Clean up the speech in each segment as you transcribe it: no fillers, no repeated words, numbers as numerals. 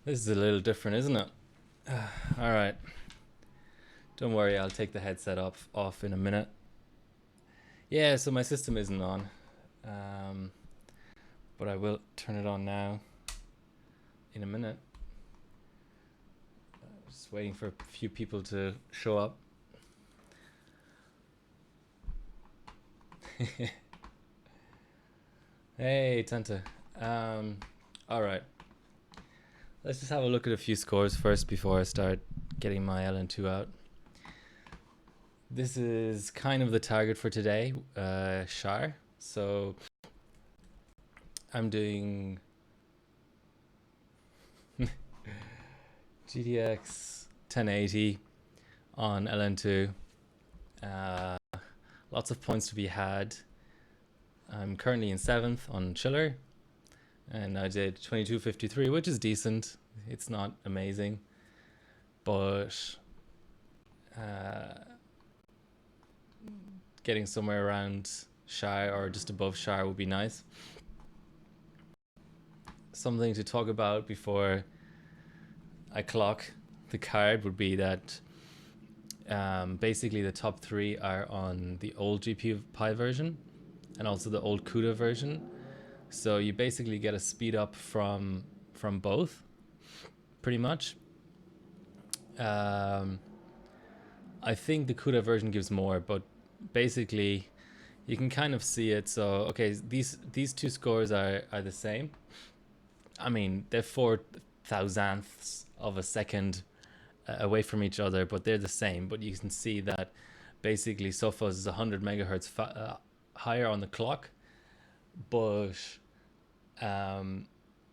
This is a little different, isn't it? All right. Don't worry, I'll take the headset off in a minute. Yeah, so my system isn't on, um, but I will turn it on now in a minute. Just waiting for a few people to show up. Hey, Tanta. All right. Let's just have a look at a few scores first before I start getting my LN2 out. This is kind of the target for today, Shire. So I'm doing GTX 1080 on LN2. Lots of points to be had. I'm currently in 7th on Chiller, and I did 2253, which is decent. It's not amazing, but getting somewhere around Shire or just above Shire would be nice. Something to talk about before I clock the card would be that basically the top 3 are on the old GPU Pi version and also the old CUDA version. So you basically get a speed up from both, pretty much. I think the CUDA version gives more, but basically you can kind of see it. So okay, these two scores are the same. I mean, they're 4,000ths of a second away from each other, but they're the same. But you can see that basically Sophos is 100 megahertz higher on the clock, but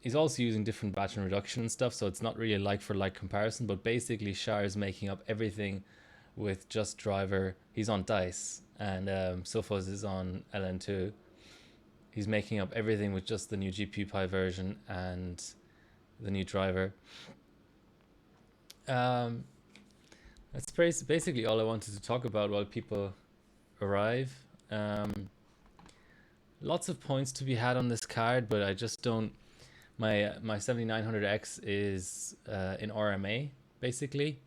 he's also using different batch and reduction and stuff, so it's not really a like for like comparison. But basically Shire is making up everything with just driver. He's on dice, and Sophos is on LN2. He's making up everything with just the new GPU Pi version and the new driver. That's basically all I wanted to talk about while people arrive. Lots of points to be had on this card, but I just don't. My 7900X is in RMA basically,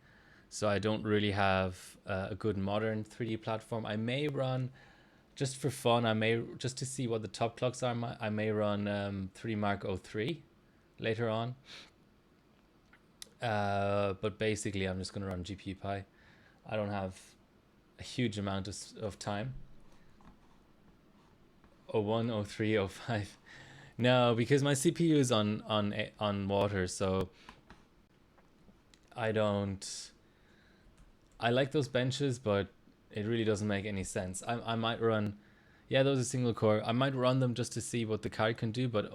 so I don't really have a good modern 3D platform. I may run, just for fun, just to see what the top clocks are, I may run 3 Mark 03 later on. But basically I'm just going to run GPU Pi. I don't have a huge amount of time. 01, 03, 05. No, because my CPU is on water, so I don't. I like those benches, but it really doesn't make any sense. I might run, yeah, those are single core. I might run them just to see what the card can do, but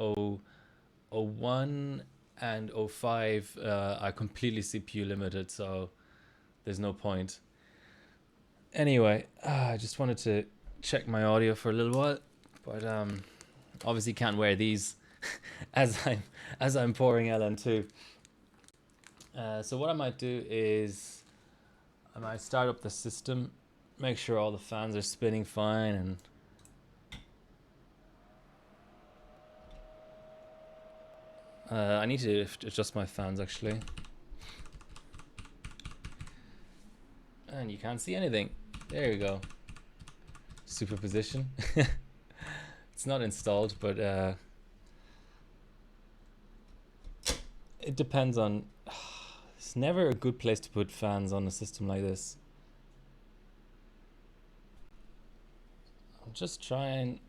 01 and 05 are completely CPU limited, so there's no point. Anyway, I just wanted to check my audio for a little while, but obviously can't wear these as I'm pouring LN2. So what I might do is I might start up the system, make sure all the fans are spinning fine, and I need to adjust my fans actually. And you can't see anything. There you go. Superposition. It's not installed, but it depends on. It's never a good place to put fans on a system like this. I'm just trying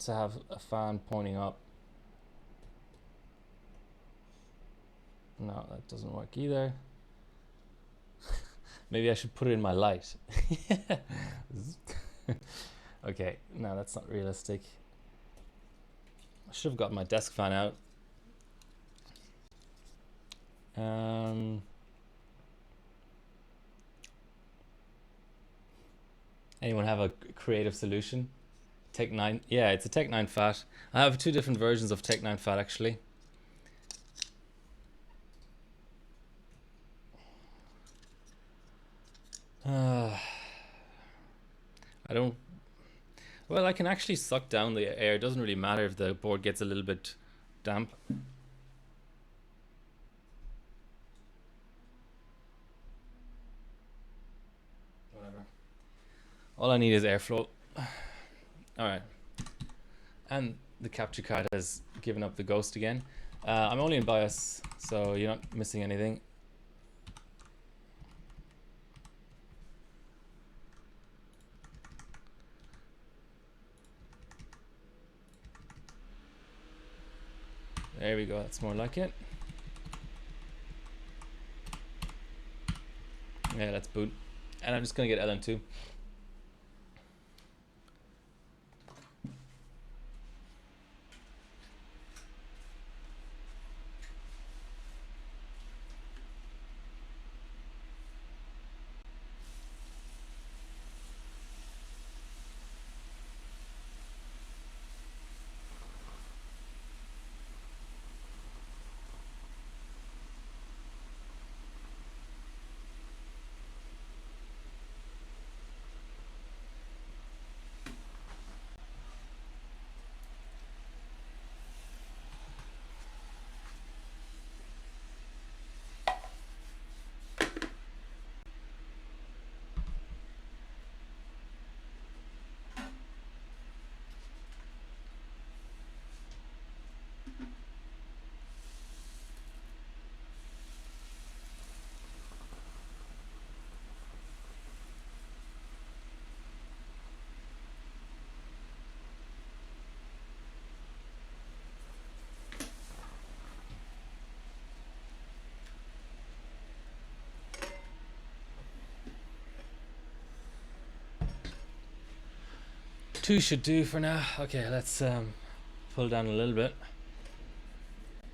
to have a fan pointing up. No, that doesn't work either. Maybe I should put it in my light. Okay, no, that's not realistic. I should have got my desk fan out. Anyone have a creative solution? Tech 9, yeah, it's a Tech 9 Fat. I have 2 different versions of Tech 9 Fat actually. I don't. Well, I can actually suck down the air. It doesn't really matter if the board gets a little bit damp. All I need is airflow. All right. And the capture card has given up the ghost again. I'm only in BIOS, so you're not missing anything. There we go, that's more like it. Yeah, let's boot. And I'm just gonna get LN2. Two should do for now. Okay, let's pull down a little bit.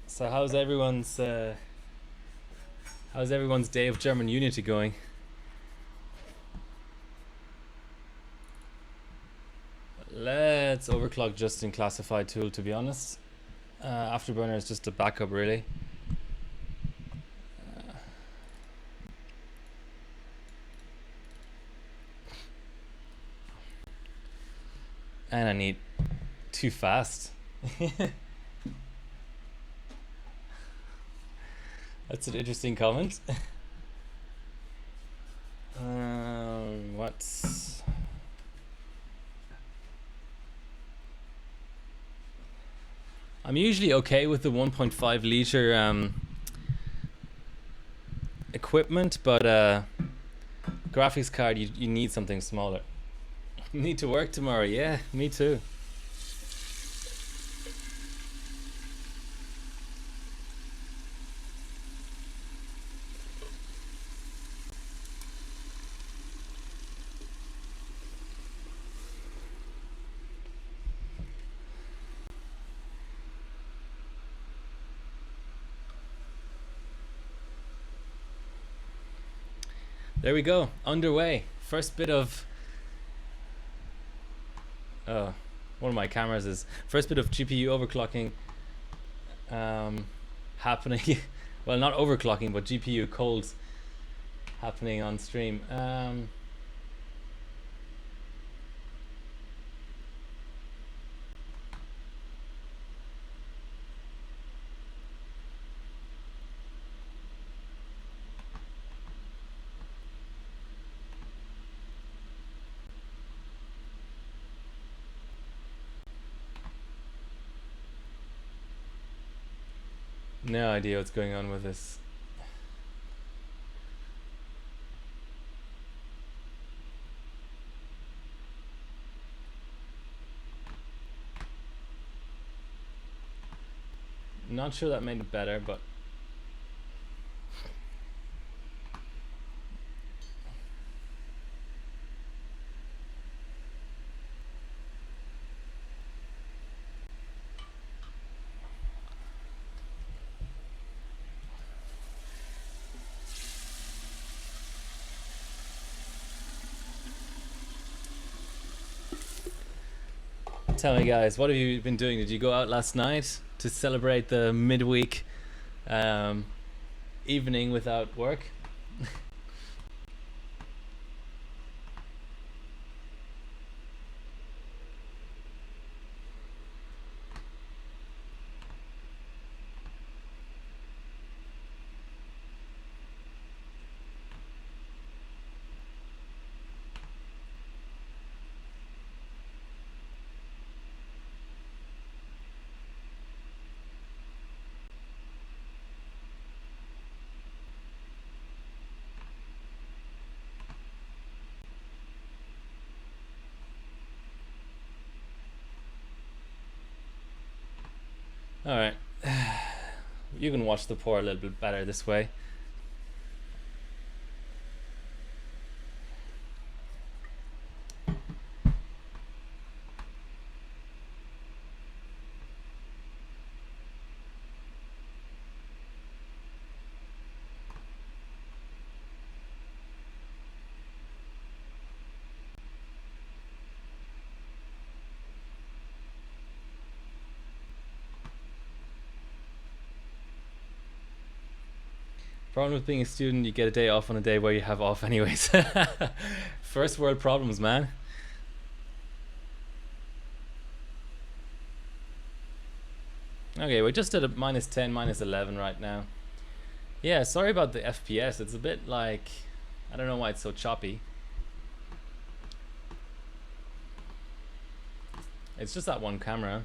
So how's everyone's day of German unity going? Let's overclock just in classified tool, to be honest. Afterburner is just a backup, really. And I need too fast. That's an interesting comment. What's... I'm usually okay with the 1.5 liter equipment, but graphics card, you need something smaller. Need to work tomorrow. Yeah, me too. There we go, underway. First bit of one of my cameras is first bit of GPU overclocking happening. Well, not overclocking, but GPU colds happening on stream. No idea what's going on with this. Not sure that made it better, but tell me, guys, what have you been doing? Did you go out last night to celebrate the midweek evening without work? All right. You can watch the pour a little bit better this way. Problem with being a student, you get a day off on a day where you have off anyways. First world problems, man. Okay, we're just at a -10, -11 right now. Yeah, sorry about the FPS. It's a bit like, I don't know why it's so choppy. It's just that one camera.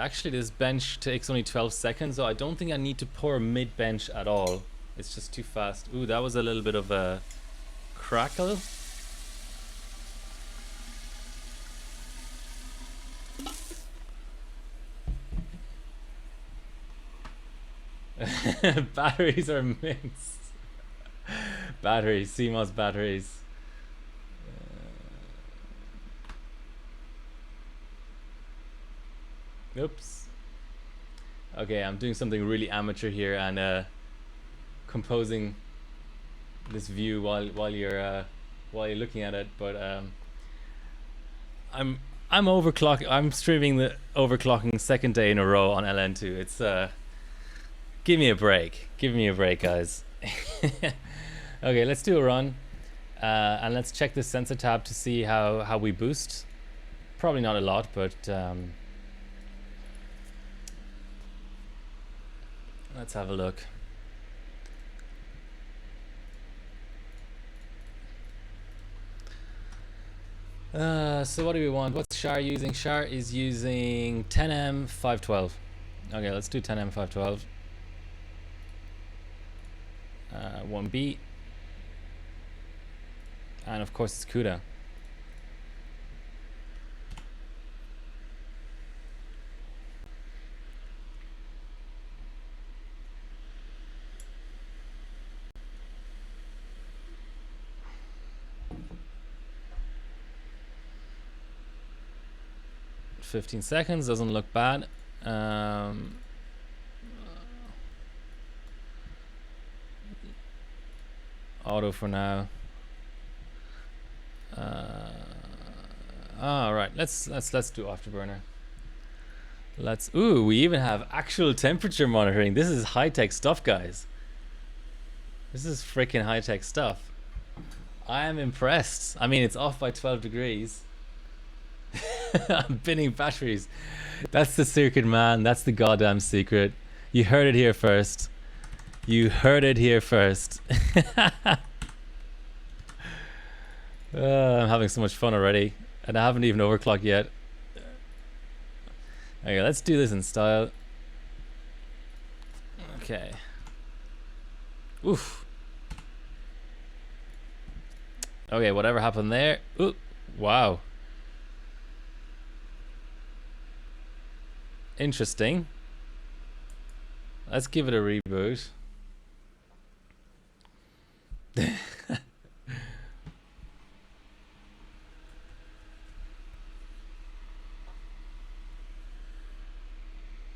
Actually this bench takes only 12 seconds, so I don't think I need to pour mid-bench at all. It's just too fast. Ooh, that was a little bit of a crackle. Batteries are mixed. Batteries, CMOS batteries. Oops. Okay, I'm doing something really amateur here and composing this view while you're looking at it, but I'm overclocking. I'm streaming the overclocking second day in a row on LN2. It's give me a break. Give me a break, guys. Okay, let's do a run. And let's check this sensor tab to see how we boost. Probably not a lot, but let's have a look. So what do we want? What's Shar using? Shar is using 10M512. Okay, let's do 10M512. 1B. And of course it's CUDA. $15 seconds, doesn't look bad. Auto for now. All right, let's do afterburner. Ooh, we even have actual temperature monitoring. This is high-tech stuff, guys. This is freaking high-tech stuff. I am impressed. I mean, it's off by 12 degrees. I'm binning batteries. That's the secret, man. That's the goddamn secret. You heard it here first. You heard it here first. I'm having so much fun already, and I haven't even overclocked yet. Okay, let's do this in style. Okay. Oof. Okay, whatever happened there. Ooh, wow. Interesting. Let's give it a reboot.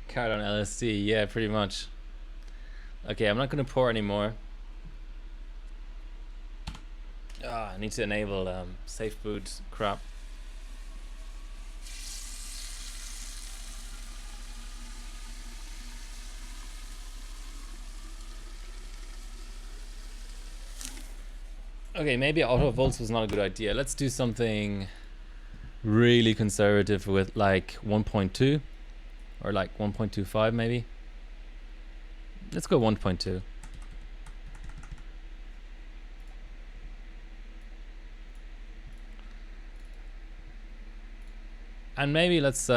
Card on LSD, yeah, pretty much. Okay, I'm not gonna pour anymore. I need to enable safe boot crap. Okay, maybe auto volts was not a good idea. Let's do something really conservative with like 1.2 or like 1.25 maybe. Let's go 1.2. And maybe let's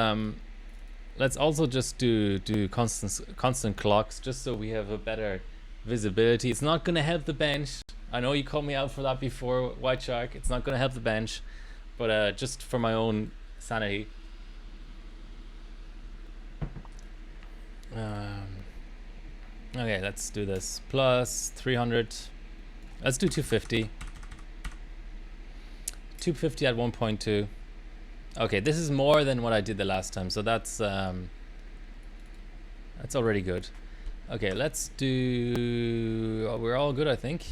let's also just do constant clocks, just so we have a better visibility. It's not gonna help the bench. I know you called me out for that before, White Shark. It's not gonna help the bench, but just for my own sanity. Okay, let's do this. Plus 300. Let's do 250. 250 at 1.2. Okay, this is more than what I did the last time, so that's already good. Okay, let's do... Oh, we're all good, I think.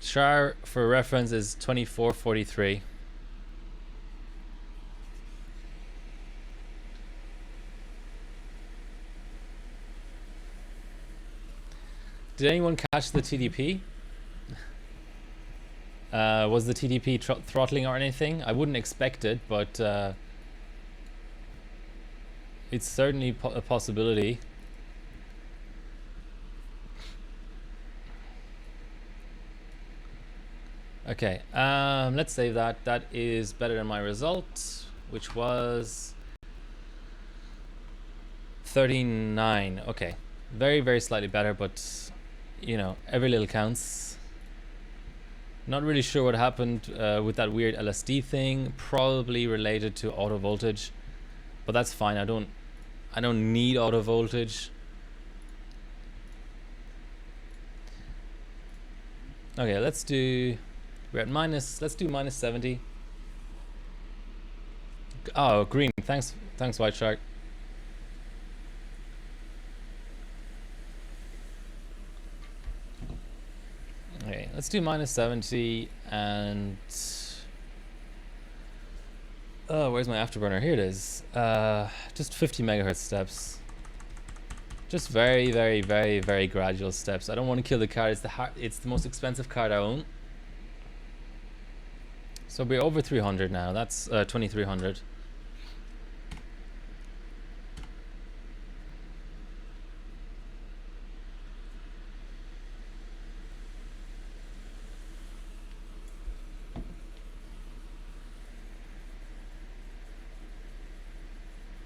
SHAR, for reference, is 2443. Did anyone catch the TDP? Was the TDP throttling or anything? I wouldn't expect it, but it's certainly a possibility. Okay, let's save that. That is better than my result, which was 39. Okay, very, very slightly better, but you know, every little counts. Not really sure what happened with that weird LSD thing. Probably related to auto voltage, but that's fine. I don't need auto voltage. Okay, let's do... We're at minus... Let's do minus 70. Oh, green. Thanks, White Shark. Okay, let's do minus 70 and... Oh, where's my afterburner? Here it is. Just 50 megahertz steps. Just very, very, very, very gradual steps. I don't want to kill the card. It's the most expensive card I own. So we're over 300 now. That's 2300.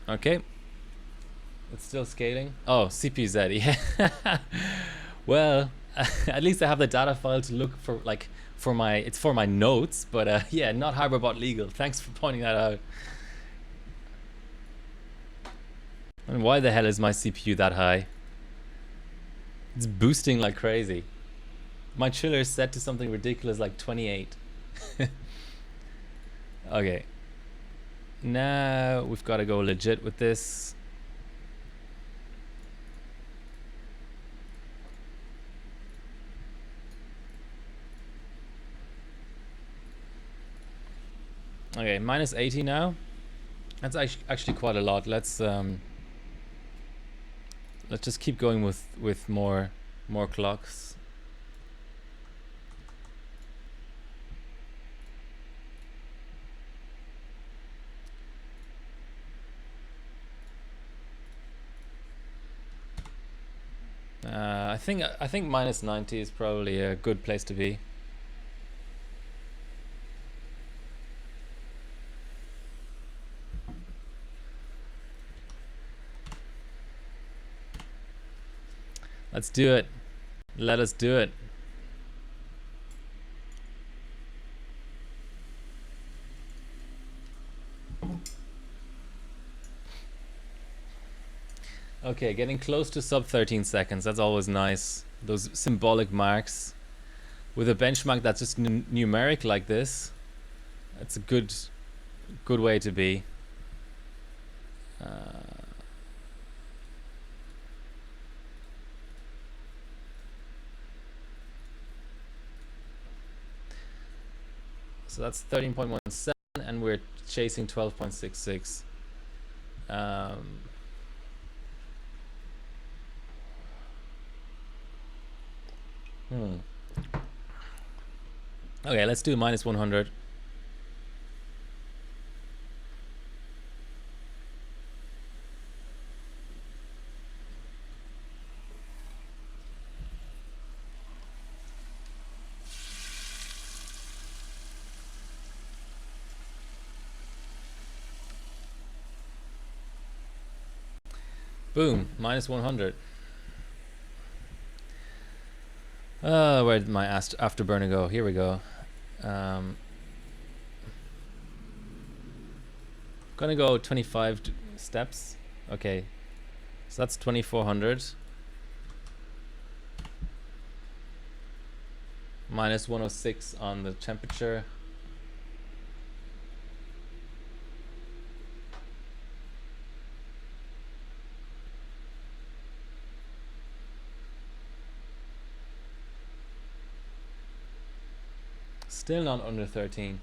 Okay. It's still scaling. Oh, CPZ. Yeah. Well, at least I have the data file to look for, like, for my notes, but yeah, not Harborbot legal. Thanks for pointing that out. And why the hell is my CPU that high? It's boosting like crazy. My chiller is set to something ridiculous like 28. Okay. Now we've got to go legit with this. Okay, minus 80 now. That's actually quite a lot. Let's just keep going with more clocks. I think minus 90 is probably a good place to be. Let's do it. Let us do it. Okay, getting close to sub 13 seconds. That's always nice. Those symbolic marks. With a benchmark that's just numeric like this, that's a good way to be. So that's 13.17, and we're chasing 12.66. Okay, let's do minus 100. Boom, minus 100. Where did my afterburner go? Here we go. Gonna go 25 steps. Okay, so that's 2400. Minus 106 on the temperature. Still not under 13.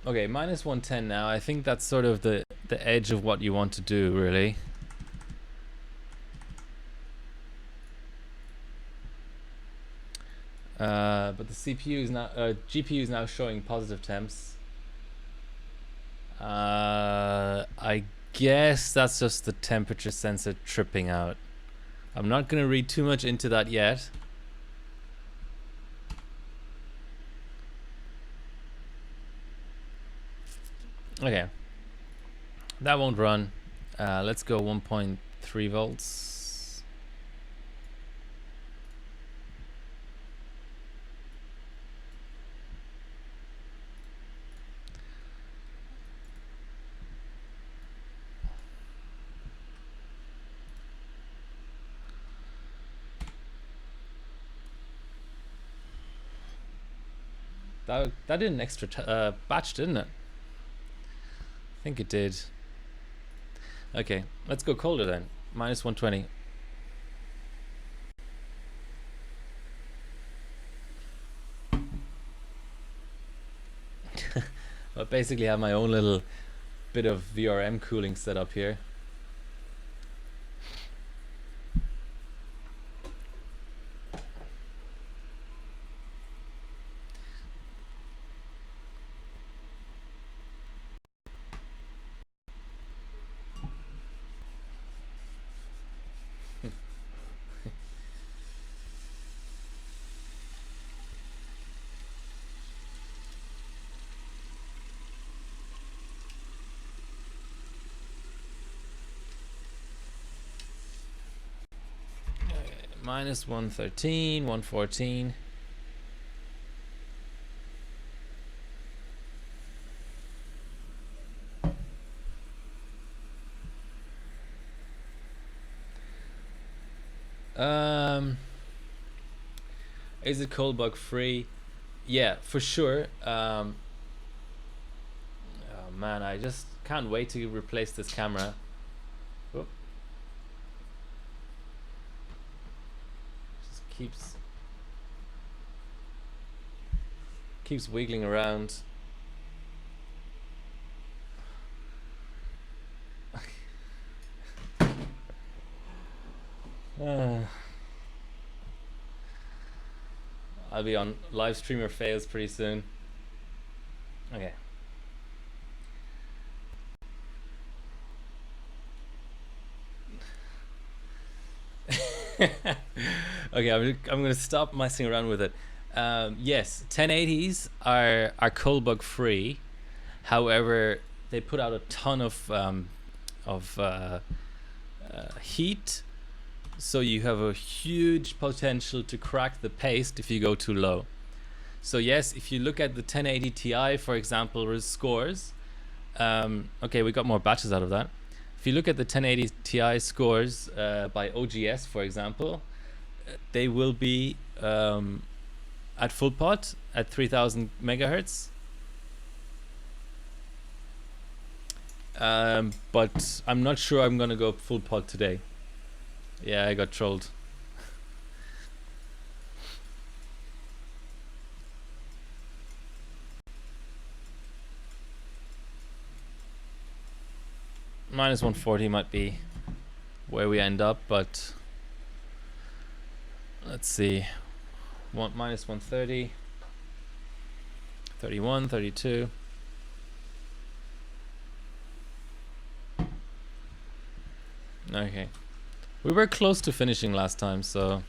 Okay, minus 110 now. I think that's sort of the edge of what you want to do, really. But the CPU is now, GPU is now showing positive temps. I guess that's just the temperature sensor tripping out. I'm not going to read too much into that yet. Okay, that won't run. Let's go 1.3 volts. That did an extra batch, didn't it? I think it did. Okay, let's go colder then. Minus 120. I basically have my own little bit of VRM cooling set up here. Minus 113, 114. Is it cold bug free? Yeah, for sure. Oh man, I just can't wait to replace this camera. Whoop. Just keeps wiggling around. I'll be on live streamer fails pretty soon. Okay. Okay, I'm gonna stop messing around with it. Yes, 1080s are cold bug free. However, they put out a ton of heat, so you have a huge potential to crack the paste if you go too low. So yes, if you look at the 1080 Ti, for example, scores, okay, we got more batches out of that. If you look at the 1080 Ti scores by OGS, for example, they will be at full pot at 3000 megahertz. But I'm not sure I'm gonna go full pot today. Yeah, I got trolled. Minus 140 might be where we end up, but let's see. Minus 130. 31, 32. Okay. We were close to finishing last time, so...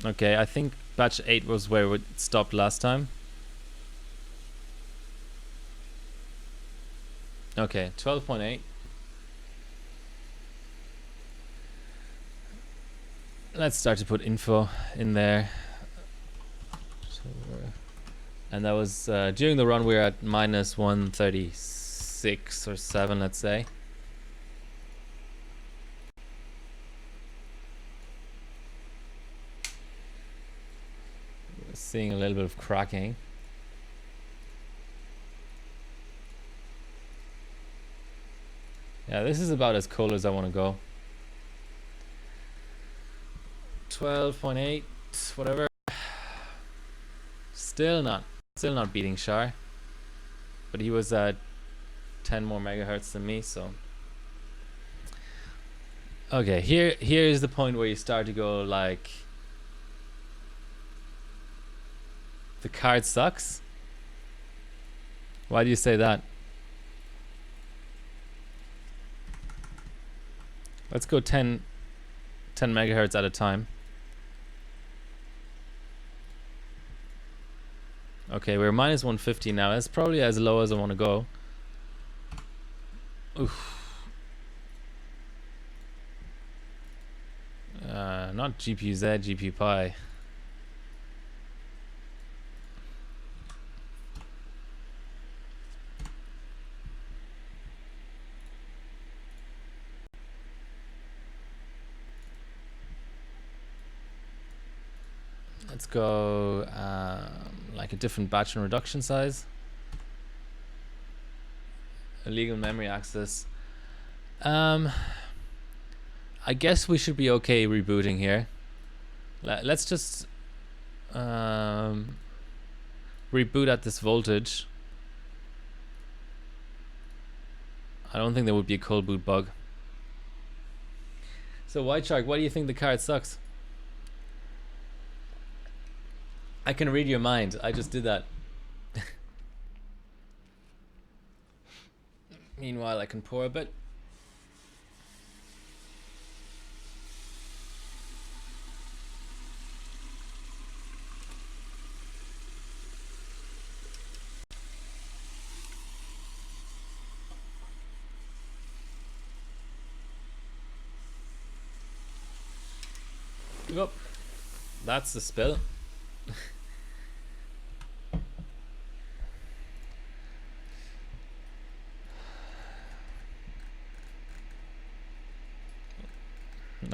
Okay, I think batch 8 was where we stopped last time. Okay, 12.8. Let's start to put info in there. And that was during the run we were at minus 136 or 7, let's say. We're seeing a little bit of cracking. Yeah, this is about as cold as I want to go. 12.8, whatever. Still not beating Shar. But he was at 10 more megahertz than me, so... Okay, here is the point where you start to go like... The card sucks? Why do you say that? Let's go 10 megahertz at a time. Okay, we're minus 150 now. That's probably as low as I want to go. Oof. Not GPU Z, GPU Pi. Let's go like a different batch and reduction size. Illegal memory access. I guess we should be okay rebooting here. Let's just reboot at this voltage. I don't think there would be a cold boot bug. So White Shark, why do you think the card sucks? I can read your mind. I just did that. Meanwhile, I can pour a bit. Yep. That's the spill.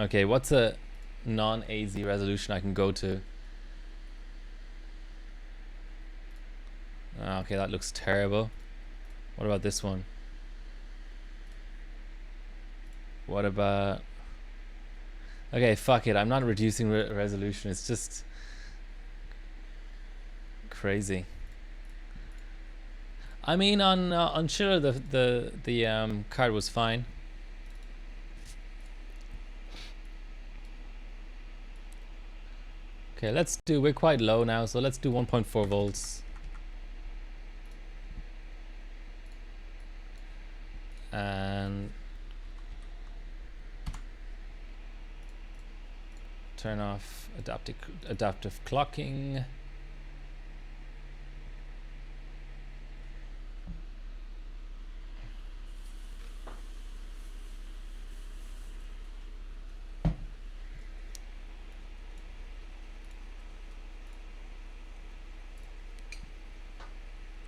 Okay, what's a non-AZ resolution I can go to? Okay, that looks terrible. What about this one? What about... Okay, fuck it. I'm not reducing resolution. It's just crazy. I mean, on Chiller, the card was fine. Okay, let's do... We're quite low now, so let's do 1.4 volts. And turn off adaptive clocking.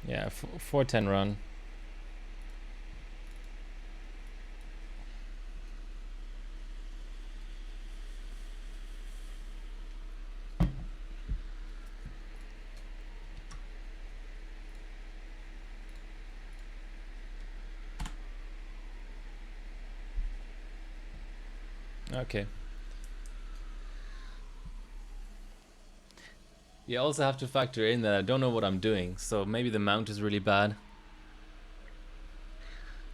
Yeah, 410 run. Okay. You also have to factor in that I don't know what I'm doing, so maybe the mount is really bad.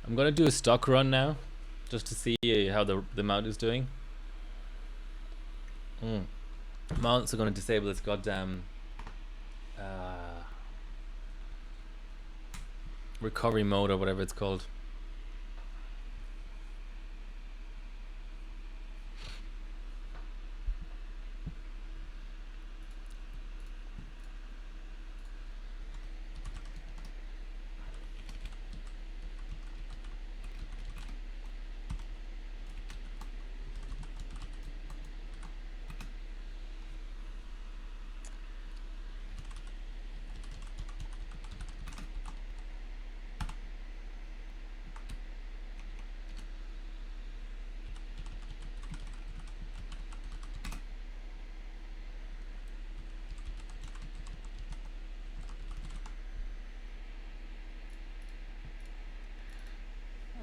I'm gonna do a stock run now, just to see how the mount is doing. I'm also going to disable this goddamn recovery mode or whatever it's called.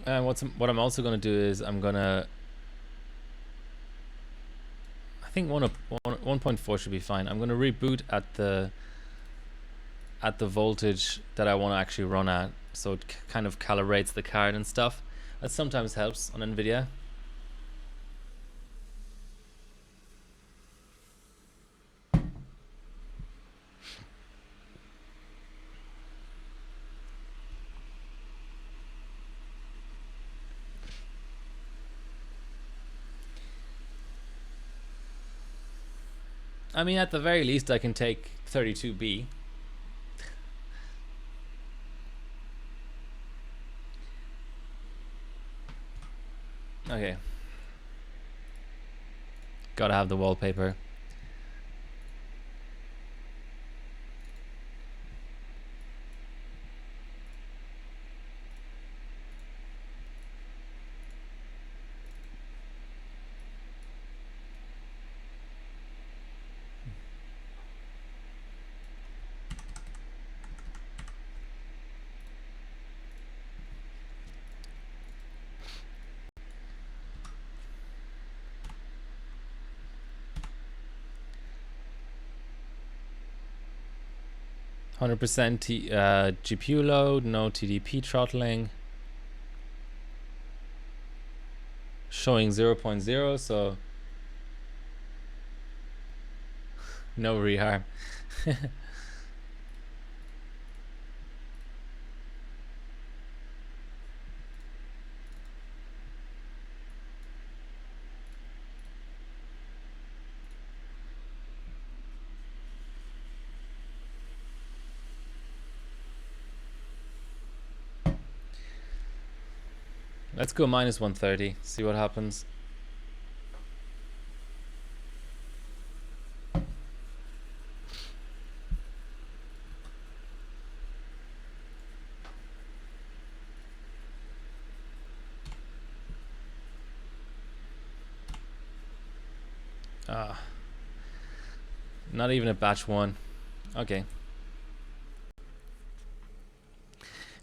And what I'm also going to do is I'm going to, I think 1.4 should be fine. I'm going to reboot at the voltage that I want to actually run at, so it kind of calibrates the card and stuff. That sometimes helps on NVIDIA. I mean, at the very least, I can take 32B. Okay. Gotta have the wallpaper. %, GPU load, no TDP throttling. Showing 0.0, so no reharm. Let's go minus 130, see what happens. Not even a batch one. Okay.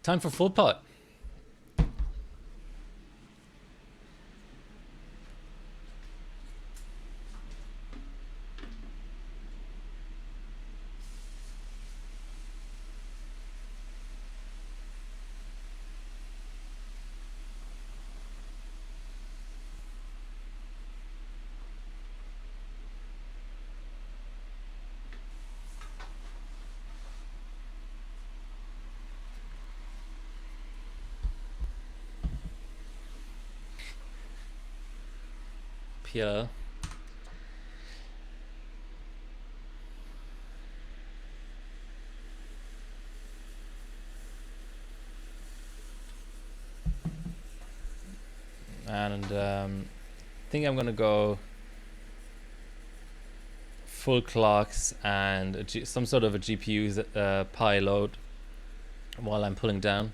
Time for full pot. PL. And I think I'm gonna go full clocks and some sort of a GPU pi load while I'm pulling down.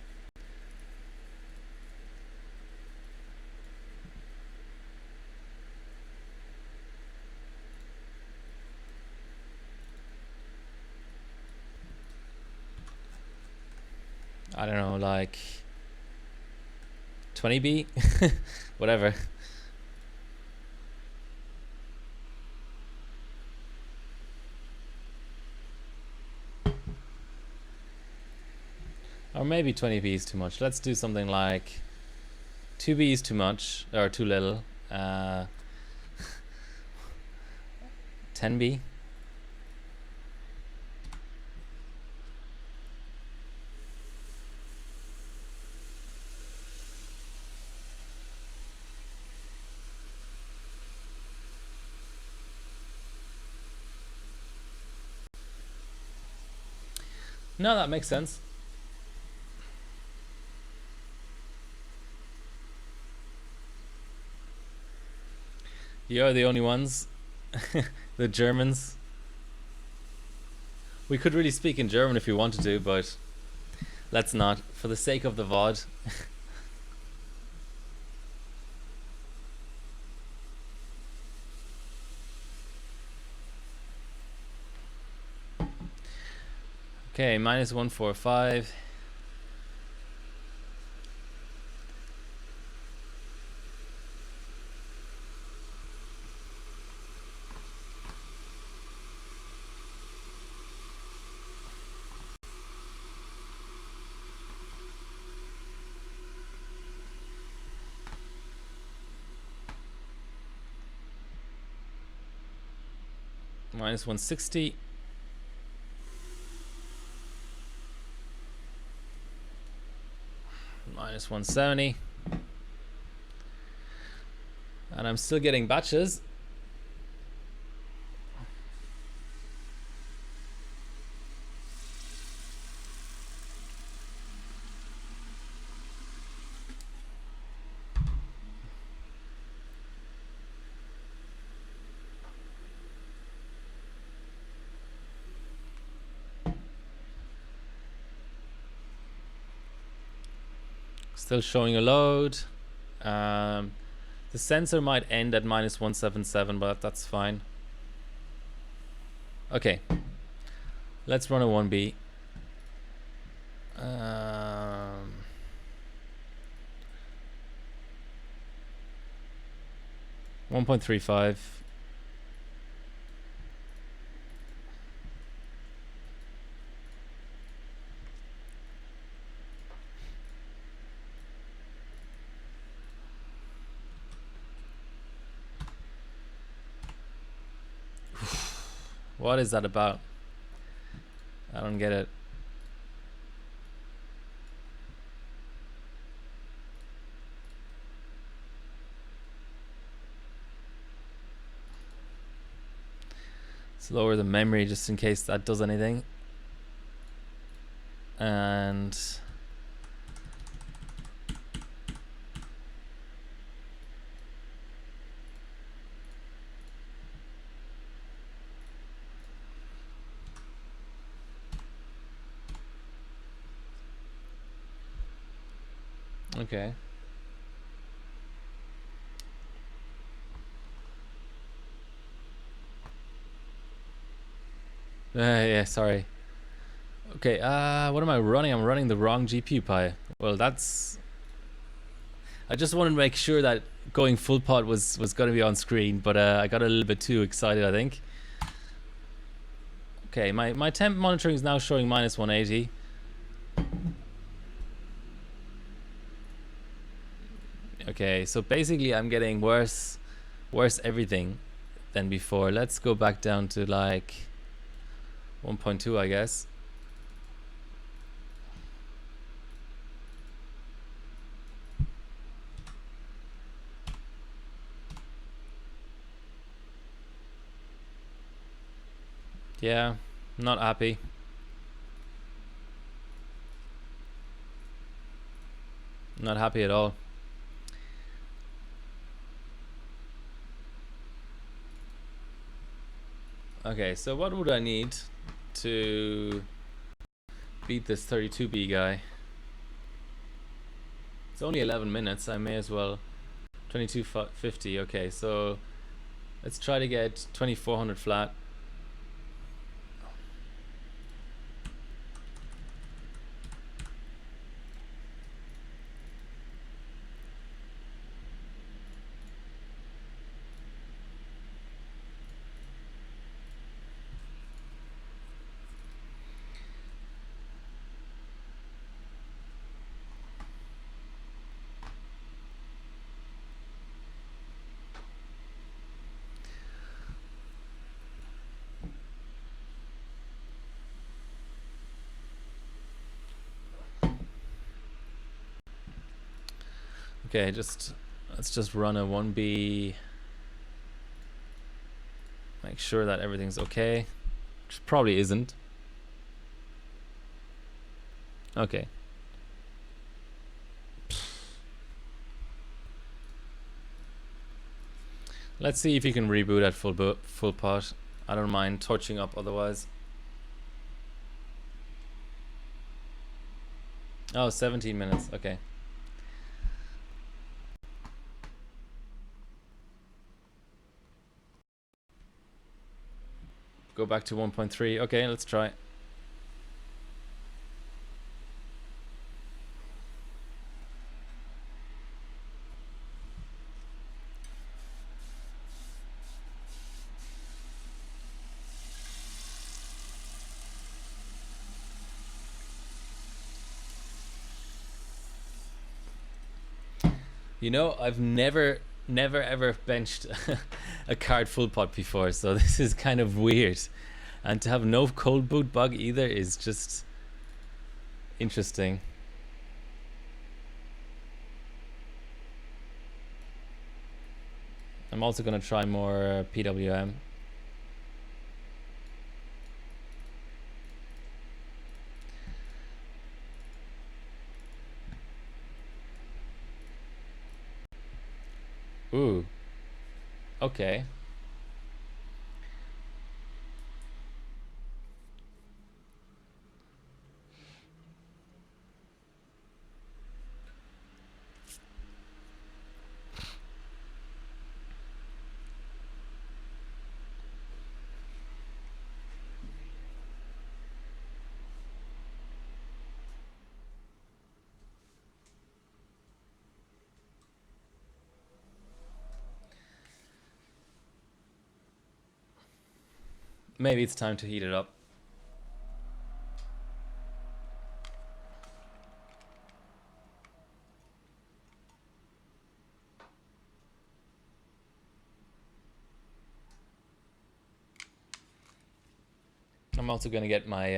I don't know, like 20B, whatever. Or maybe 20B is too much. Let's do something like 2B is too much, or too little. 10 10B. No, that makes sense. You're the only ones. The Germans. We could really speak in German if we wanted to, but let's not, for the sake of the VOD. Okay, minus 145. Minus 160. Minus 170. And I'm still getting batches. Still showing a load. The sensor might end at minus 177, but that's fine. Okay, let's run a 1B. 1.35. What is that about? I don't get it. Let's lower the memory just in case that does anything. And okay. Yeah, sorry. Okay, what am I running? I'm running the wrong GPU Pi. Well, that's... I just wanted to make sure that going full pot was going to be on screen, but I got a little bit too excited, I think. Okay, my temp monitoring is now showing minus 180. Okay, so basically I'm getting worse everything than before. Let's go back down to like 1.2, I guess. Yeah, not happy. Not happy at all. Okay, so what would I need to beat this 32B guy? It's only 11 minutes, I may as well. 2250, okay, so let's try to get 2400 flat. Okay, let's just run a 1B. Make sure that everything's okay. Which probably isn't. Okay. Let's see if you can reboot at full pot. I don't mind touching up otherwise. Oh, 17 minutes. Okay. Go back to 1.3. Okay, let's try. You know, I've never ever benched a card full pot before, so this is kind of weird. And to have no cold boot bug either is just interesting. I'm also going to try more PWM. Ooh. Okay. Maybe it's time to heat it up. I'm also going to get my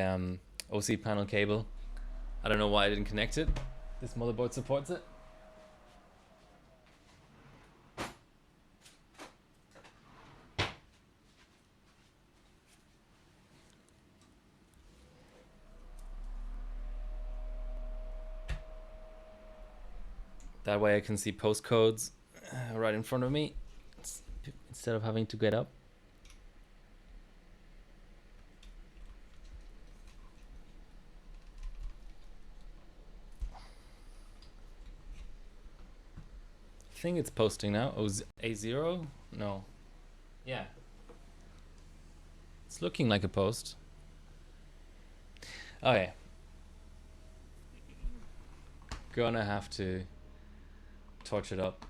OC panel cable. I don't know why I didn't connect it. This motherboard supports it. That way I can see postcodes right in front of me instead of having to get up. I think it's posting now. Oh, A0? No. Yeah. It's looking like a post. Okay. Gonna have to torch it up.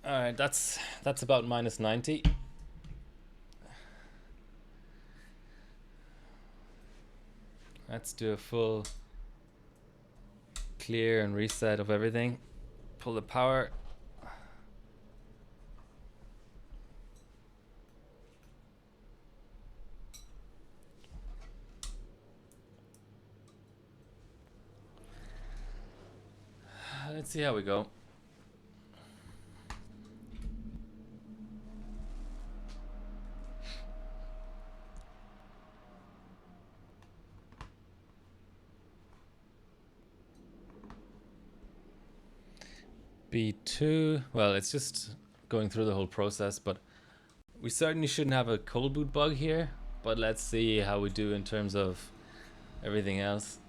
Alright, that's about minus 90. Let's do a full clear and reset of everything. Pull the power. Let's see how we go. B2, well, it's just going through the whole process, but we certainly shouldn't have a cold boot bug here, but let's see how we do in terms of everything else.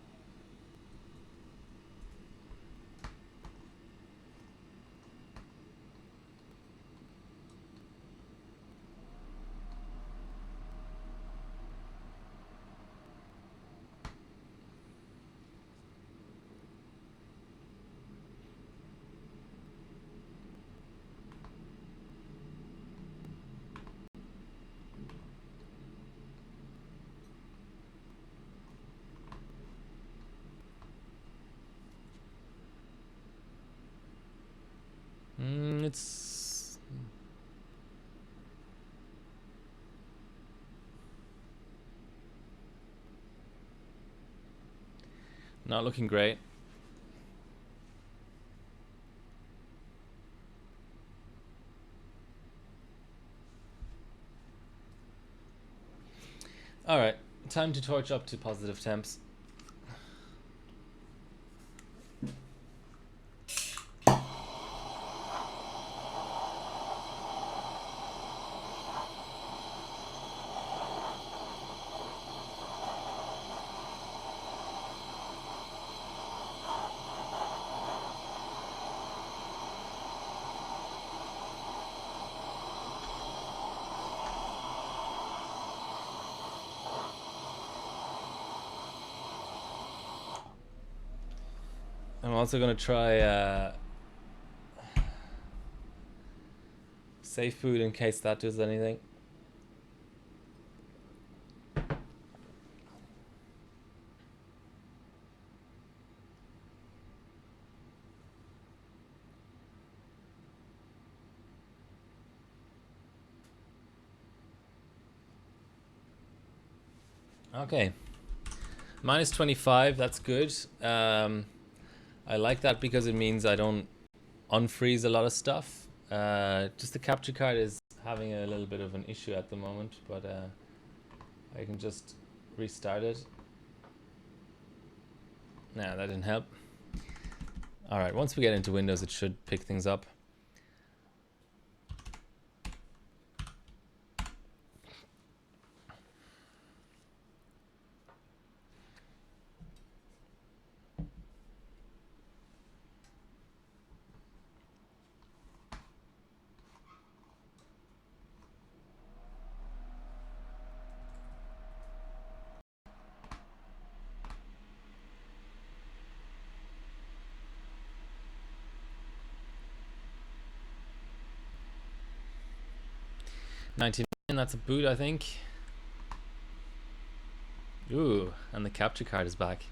It's not looking great. All right, time to torch up to positive temps. I'm also gonna try safe boot in case that does anything. Okay, minus 25, that's good. I like that because it means I don't unfreeze a lot of stuff. Just the capture card is having a little bit of an issue at the moment, but I can just restart it. Nah, that didn't help. All right, once we get into Windows, it should pick things up. $19, that's a boot, I think. Ooh, and the capture card is back.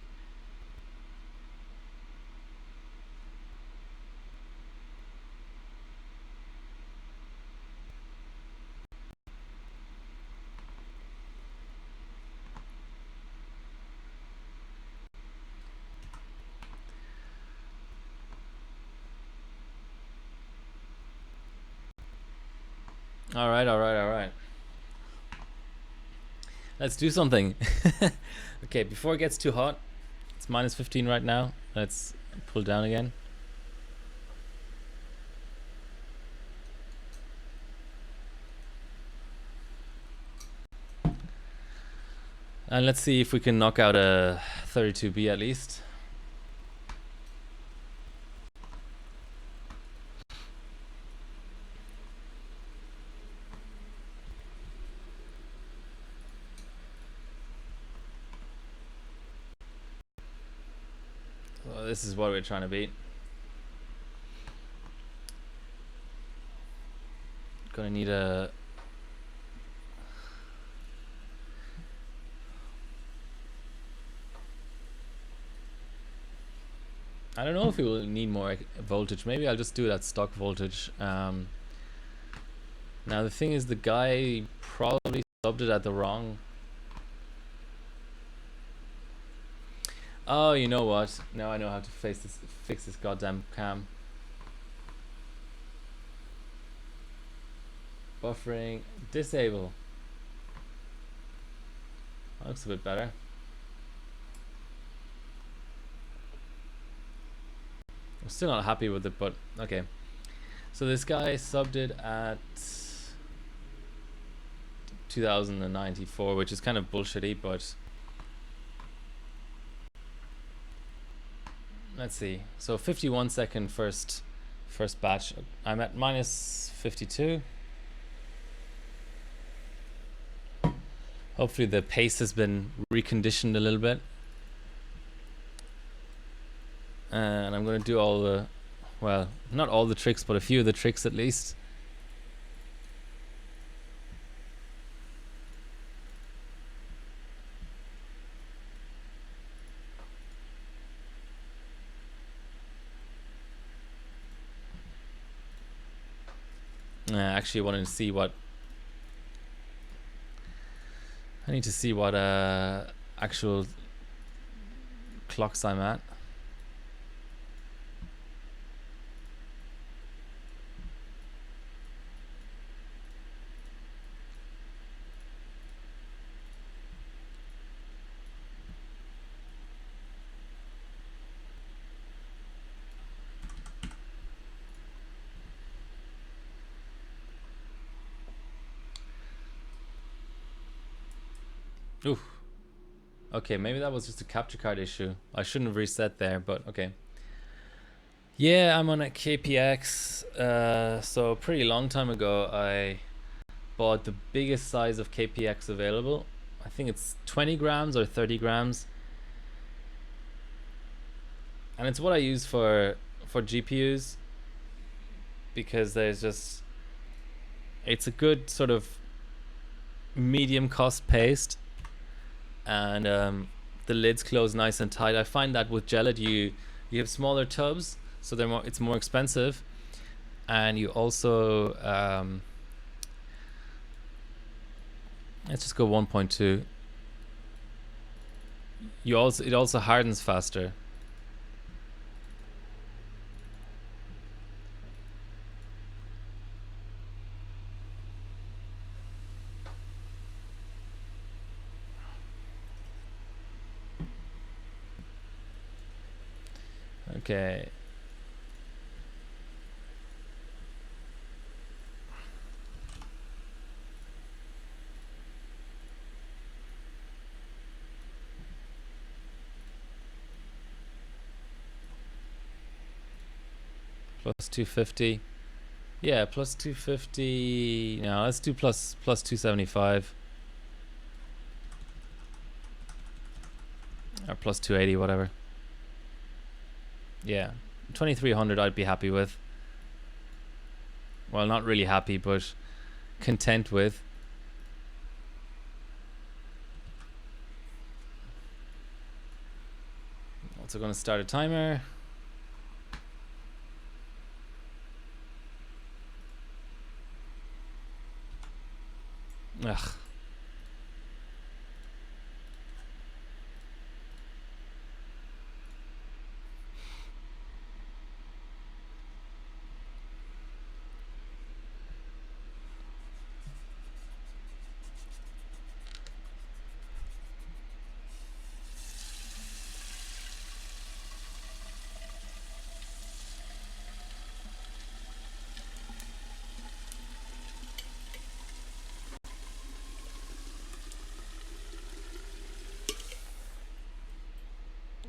All right. Let's do something. Okay, before it gets too hot, it's minus 15 right now. Let's pull down again. And let's see if we can knock out a 32B at least. So this is what we're trying to beat. Gonna need a... I don't know if we will need more voltage. Maybe I'll just do it at stock voltage. Now the thing is, the guy probably subbed it at the wrong... Oh, you know what? Now I know how to fix this goddamn cam. Buffering, disable. That looks a bit better. I'm still not happy with it, but okay. So this guy subbed it at 2094, which is kind of bullshitty, but let's see. So 51 second first batch. I'm at minus 52. Hopefully the pace has been reconditioned a little bit. And I'm going to do all the, well, not all the tricks, but a few of the tricks at least. Actually, I wanted to see what, I need to see what actual clocks I'm at. Oof. Okay, maybe that was just a capture card issue. I shouldn't have reset there, but okay. Yeah, I'm on a KPX. So pretty long time ago, I bought the biggest size of KPX available. I think it's 20 grams or 30 grams. And it's what I use for GPUs, because there's just, it's a good sort of medium cost paste, and the lids close nice and tight. I find that with gelid you have smaller tubs, so it's more expensive, and you also let's just go 1.2. It also hardens faster. Okay. Plus 250. Yeah, plus 250. No, let's do plus 275. Or plus 280, whatever. Yeah, 2300 I'd be happy with. Well, not really happy, but content with. Also going to start a timer. Ugh.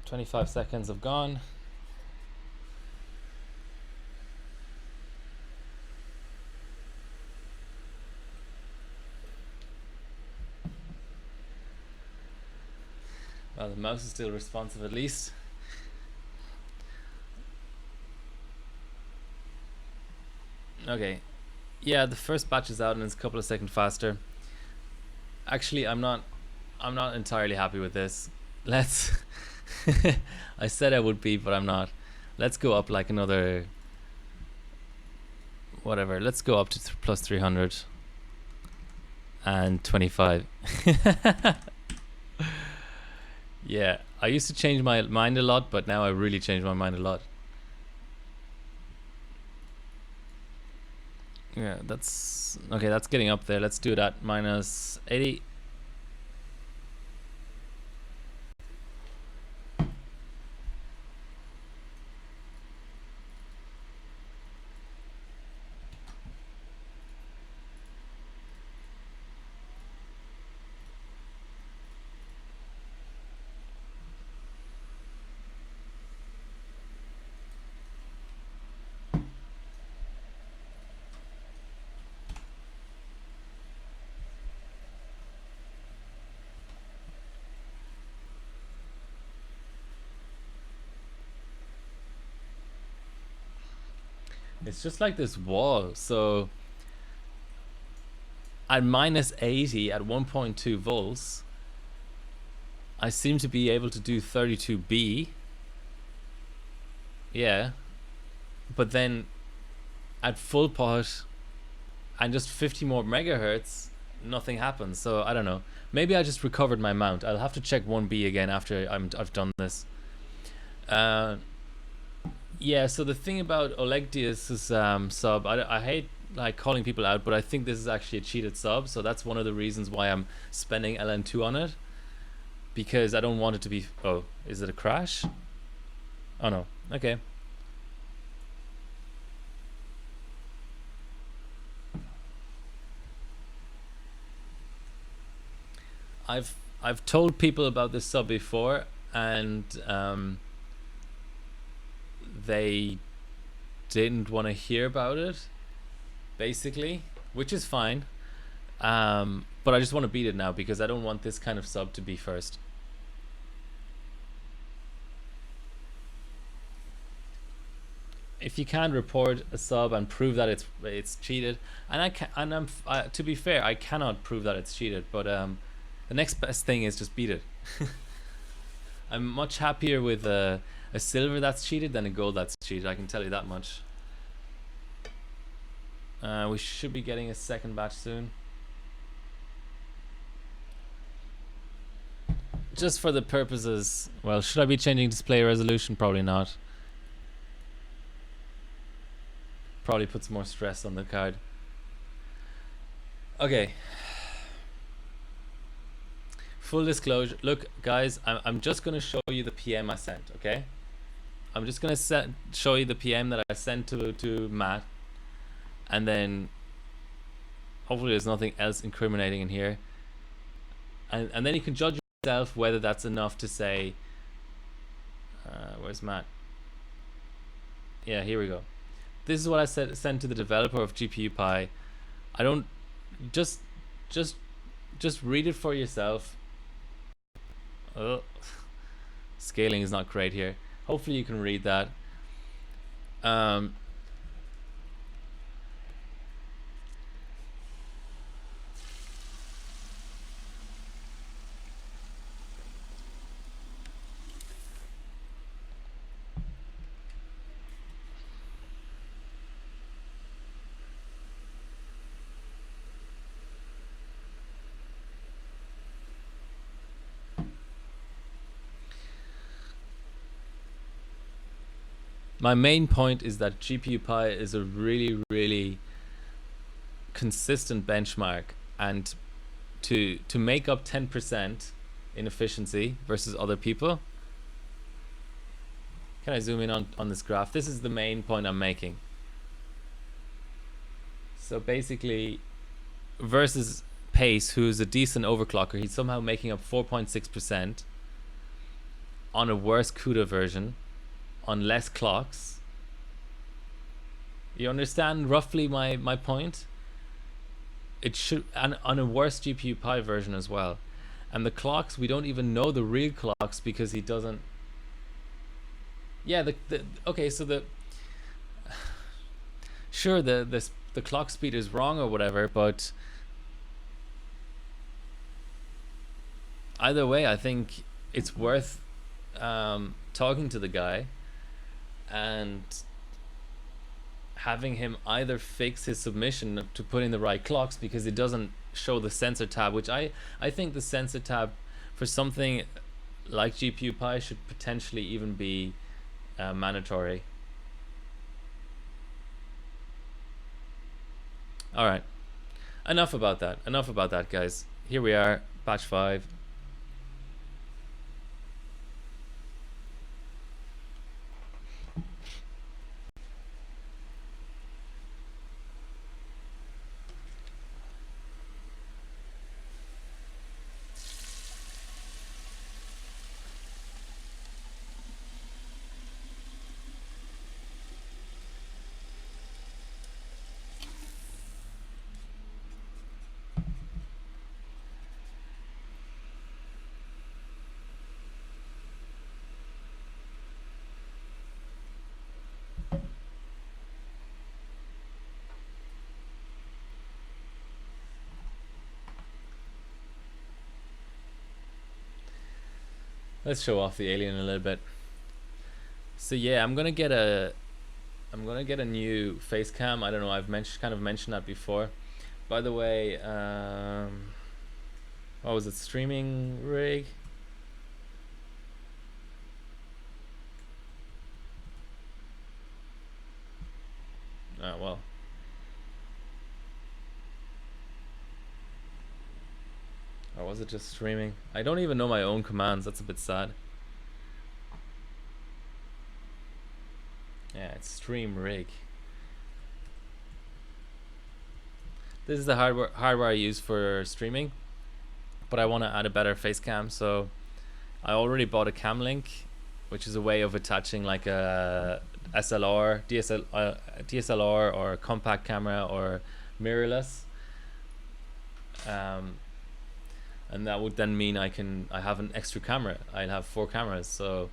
"25 seconds have gone. Well, the mouse is still responsive at least. Okay. Yeah, the first batch is out and it's a couple of seconds faster. Actually, I'm not entirely happy with this. Let's I said I would be, but I'm not. Let's go up like another, whatever. Let's go up to plus 300 and 25. Yeah, I used to change my mind a lot, but now I really change my mind a lot. Yeah, that's okay. That's getting up there. Let's do that. Minus 80. It's just like this wall. So at minus 80 at 1.2 volts, I seem to be able to do 32B. Yeah. But then at full pot and just 50 more megahertz, nothing happens. So I don't know. Maybe I just recovered my mount. I'll have to check 1B again after I've done this. Yeah, so the thing about Olegdius's sub, I hate like calling people out, but I think this is actually a cheated sub. So that's one of the reasons why I'm spending LN2 on it, because I don't want it to be. Oh, is it a crash? Oh no. Okay. I've told people about this sub before, and they didn't want to hear about it, basically, which is fine. But I just want to beat it now because I don't want this kind of sub to be first. If you can report a sub and prove that it's cheated, and I can, and to be fair, I cannot prove that it's cheated, but the next best thing is just beat it. I'm much happier with a silver that's cheated than a gold that's cheated. I can tell you that much. We should be getting a second batch soon. Just for the purposes, well, should I be changing display resolution? Probably not. Probably puts more stress on the card. Okay. Full disclosure. Look, guys, I'm just going to show you the PM I sent, okay? I'm just going to show you the PM that I sent to Matt. And then hopefully there's nothing else incriminating in here. And then you can judge yourself whether that's enough to say, where's Matt? Yeah, here we go. This is what I sent to the developer of GPU Pi. I don't just read it for yourself. Oh, scaling is not great here. Hopefully you can read that. My main point is that GPU Pi is a really, really consistent benchmark, and to make up 10% in efficiency versus other people. Can I zoom in on this graph? This is the main point I'm making. So basically, versus Pace, who's a decent overclocker, he's somehow making up 4.6% on a worse CUDA version, on less clocks. You understand roughly my point? It should, and on a worse GPU Pi version as well. And the clocks, we don't even know the real clocks because he doesn't. Yeah, okay, so the sure the clock speed is wrong or whatever, but either way, I think it's worth talking to the guy and having him either fix his submission to put in the right clocks, because it doesn't show the sensor tab, which I think the sensor tab for something like GPU Pi, should potentially even be mandatory. All right, enough about that. Enough about that, guys. Here we are, batch 5. Let's show off the alien a little bit. So yeah, I'm gonna get a new face cam. I don't know, I've kind of mentioned that before. By the way, what was it, streaming rig? Oh well. Or was it just streaming? I don't even know my own commands, that's a bit sad. Yeah, it's stream rig. This is the hardware I use for streaming, but I want to add a better face cam, so I already bought a cam link, which is a way of attaching like a DSLR or compact camera or mirrorless, and that would then mean I have an extra camera. I'll have 4 cameras, so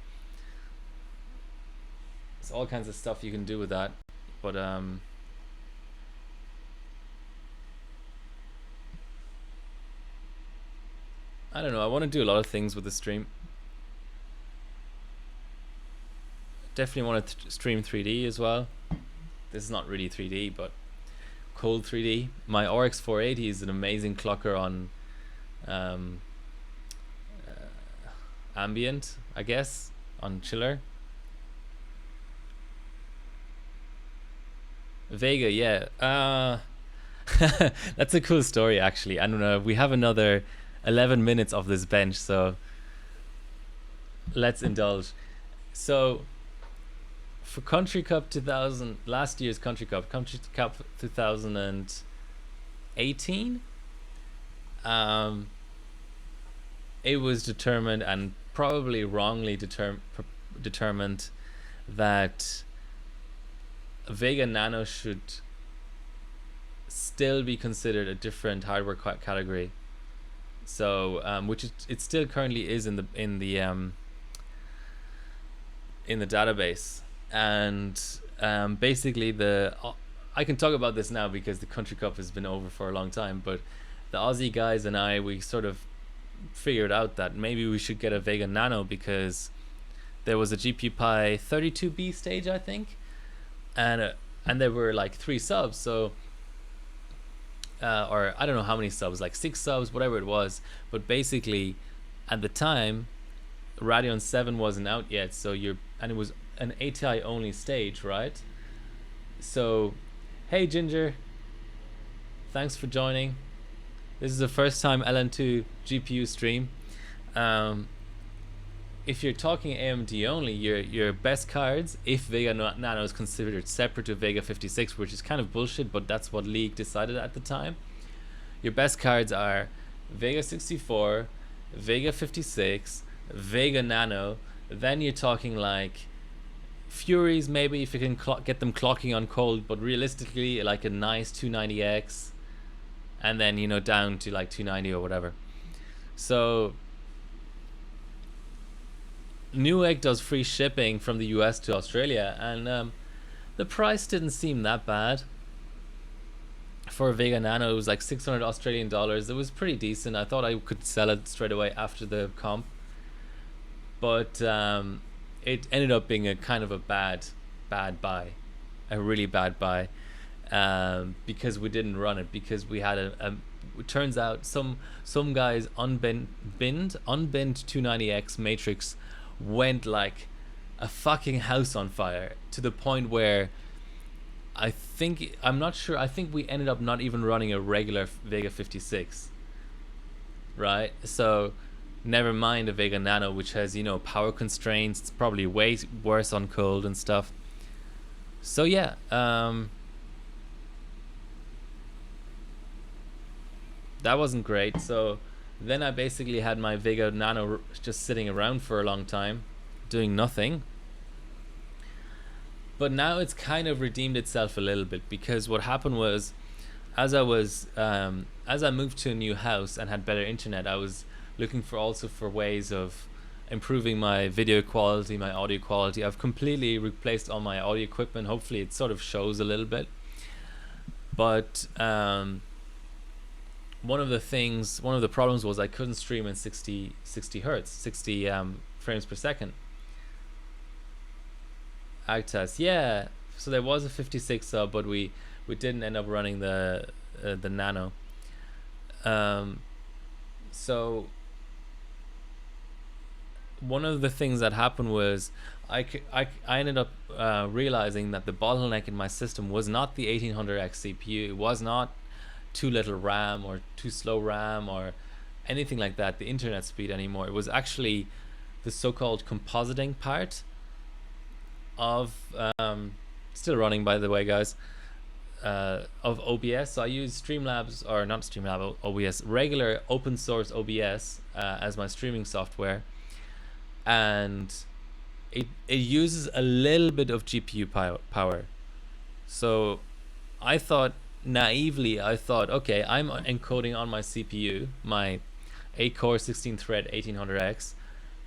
it's all kinds of stuff you can do with that. But I don't know, I want to do a lot of things with the stream. Definitely want to stream 3D as well. This is not really 3D, but cold 3D. My RX 480 is an amazing clocker on ambient, I guess, on chiller. Vega, yeah. That's a cool story, actually. I don't know, we have another 11 minutes of this bench, so let's indulge. So for Country Cup 2000, last year's Country Cup 2018, it was determined, and probably wrongly determined, that Vega Nano should still be considered a different hardware category. So which it still currently is in the database. And basically I can talk about this now because the Country Cup has been over for a long time, but the Aussie guys and I, we sort of figured out that maybe we should get a Vega Nano, because there was a GPU Pi 32B stage, I think, and there were like 3 subs, so or I don't know how many subs, like 6 subs, whatever it was. But basically at the time Radeon 7 wasn't out yet, so and it was an ATI only stage, right? So hey Ginger, thanks for joining. This is the first time LN2 GPU stream. If you're talking AMD only, your best cards, if Vega Nano is considered separate to Vega 56, which is kind of bullshit, but that's what League decided at the time, your best cards are Vega 64, Vega 56, Vega Nano. Then you're talking like Furies, maybe, if you can get them clocking on cold, but realistically like a nice 290X, and then, you know, down to like 290 or whatever. So Newegg does free shipping from the US to Australia, and the price didn't seem that bad. For a Vega Nano, it was like 600 Australian dollars. It was pretty decent. I thought I could sell it straight away after the comp, but it ended up being a kind of a bad buy, a really bad buy. because we didn't run it, because we had it turns out some guys unbent 290X matrix went like a fucking house on fire, to the point where I'm not sure, I think we ended up not even running a regular Vega 56, right? So never mind a Vega Nano, which has, you know, power constraints. It's probably way worse on cold and stuff. So yeah, that wasn't great. So then I basically had my Vega Nano just sitting around for a long time, doing nothing. But now it's kind of redeemed itself a little bit, because what happened was, as I moved to a new house and had better internet, I was looking for ways of improving my video quality, my audio quality. I've completely replaced all my audio equipment. Hopefully it sort of shows a little bit. But one of the problems was I couldn't stream in 60 hertz, 60 frames per second. Agtas, yeah. So there was a 56 sub, but we didn't end up running the Nano. So one of the things that happened was I ended up realizing that the bottleneck in my system was not the 1800X CPU. It was not too little RAM or too slow RAM or anything like that, the internet speed anymore. It was actually the so-called compositing part of still running, by the way, guys, of OBS. So I use Streamlabs, or not Streamlabs, OBS, regular open source OBS as my streaming software, and it uses a little bit of GPU power. So I thought, naively, okay, I'm encoding on my CPU, my 8-core 16-thread 1800X.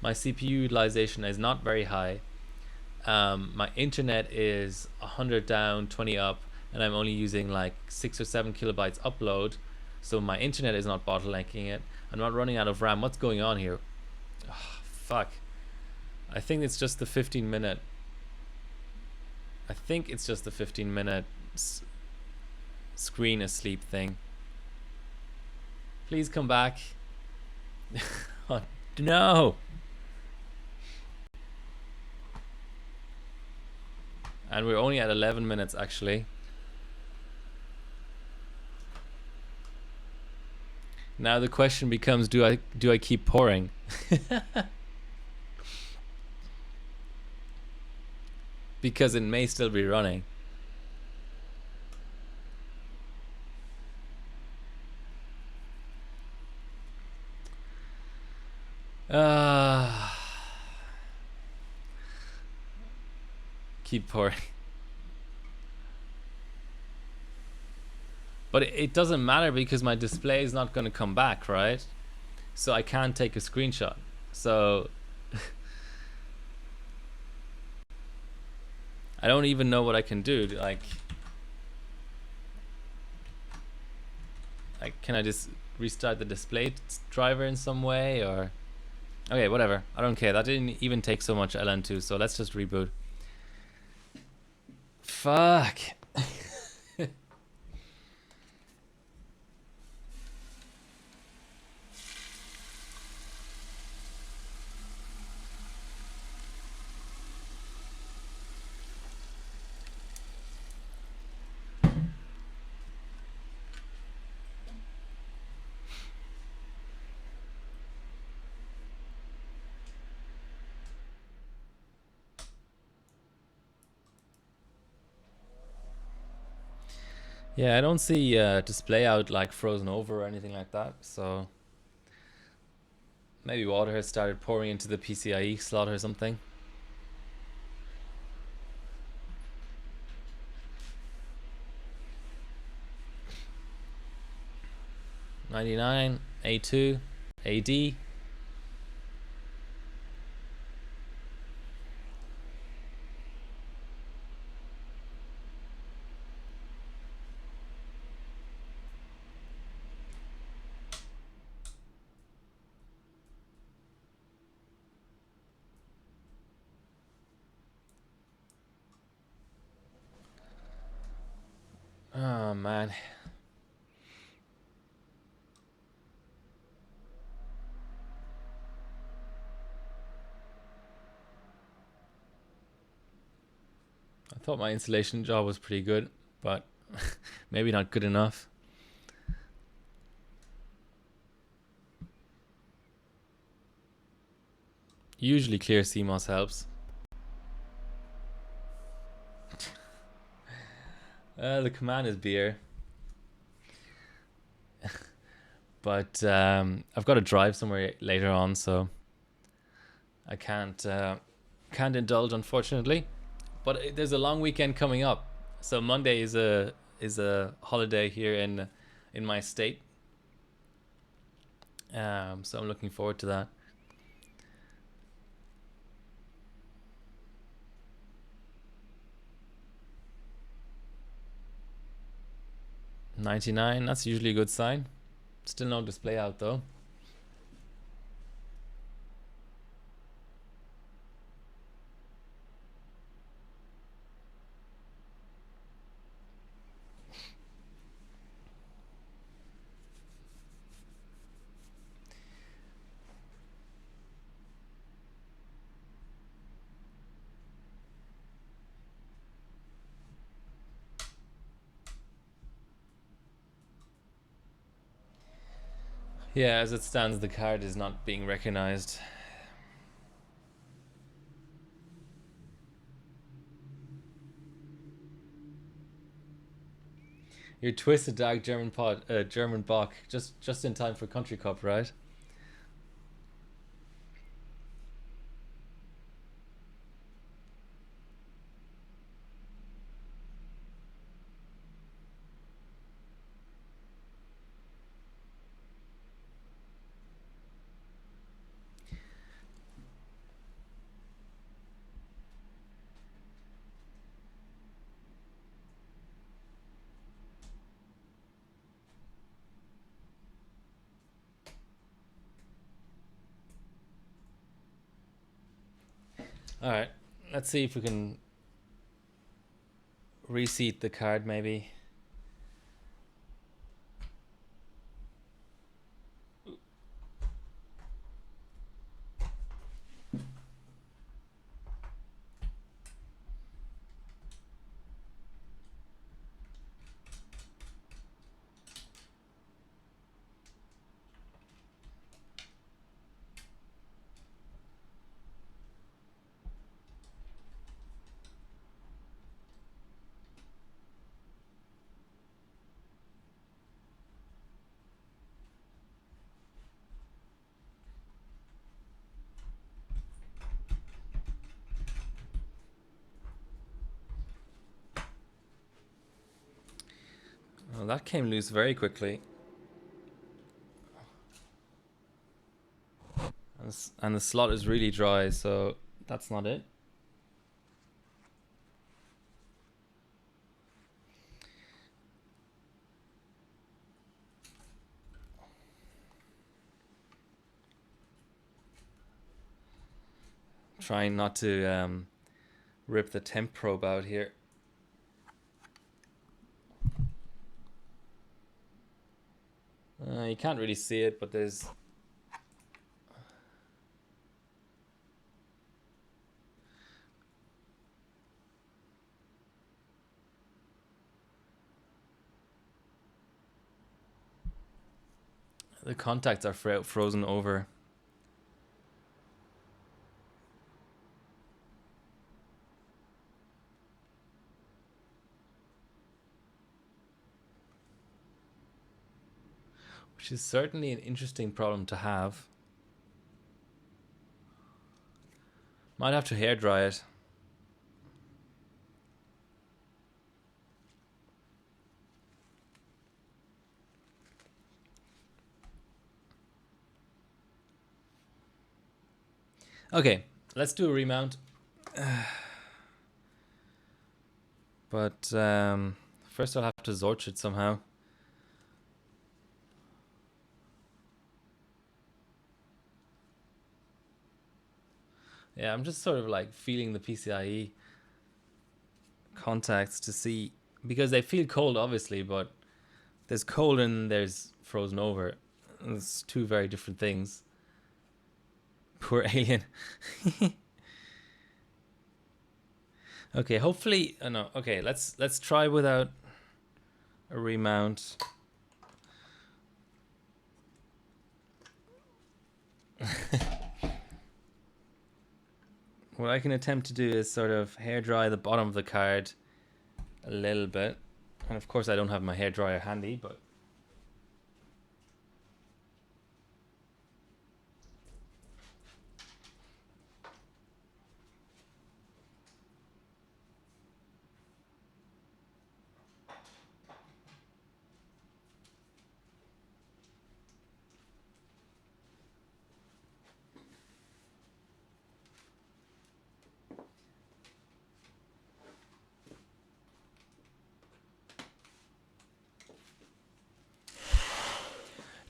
My CPU utilization is not very high. My internet is 100 down, 20 up, and I'm only using like 6 or 7 kilobytes upload, so my internet is not bottlenecking it. I'm not running out of RAM. What's going on here? Oh, fuck. I think it's just the 15-minute. I think it's just the 15-minute screen asleep thing. Please come back. Oh, no. And we're only at 11 minutes actually. Now the question becomes, do I keep pouring? Because it may still be running. Keep pouring. But it doesn't matter, because my display is not going to come back, right? So I can't take a screenshot. So I don't even know what I can do. Like, can I just restart the display driver in some way, or? Okay, whatever. I don't care. That didn't even take so much LN2, so let's just reboot. Fuck. Yeah, I don't see display out like frozen over or anything like that, so maybe water has started pouring into the PCIe slot or something. $99, A2, AD. man. I thought my installation job was pretty good, but maybe not good enough. Usually clear CMOS helps. The command is beer. But I've got to drive somewhere later on, so I can't indulge, unfortunately. But there's a long weekend coming up, so Monday is a holiday here in my state. So I'm looking forward to that. 99, that's usually a good sign. Still no display out though. Yeah, as it stands, the card is not being recognized. Your twisted dark German German Bach, just in time for Country Cup, right? All right, let's see if we can reseat the card, maybe. Well, that came loose very quickly. And the slot is really dry, so that's not it. Trying not to rip the temp probe out here. You can't really see it, but there's the contacts are frozen over. Which is certainly an interesting problem to have. Might have to hair dry it. Okay, let's do a remount. But first I'll have to Zorch it somehow. Yeah, I'm just sort of like feeling the PCIe contacts to see because they feel cold, obviously, but there's cold and there's frozen over. It's two very different things. Poor alien. Okay, hopefully, no. Okay, let's try without a remount. What I can attempt to do is sort of hair dry the bottom of the card a little bit, and of course I don't have my hair dryer handy, but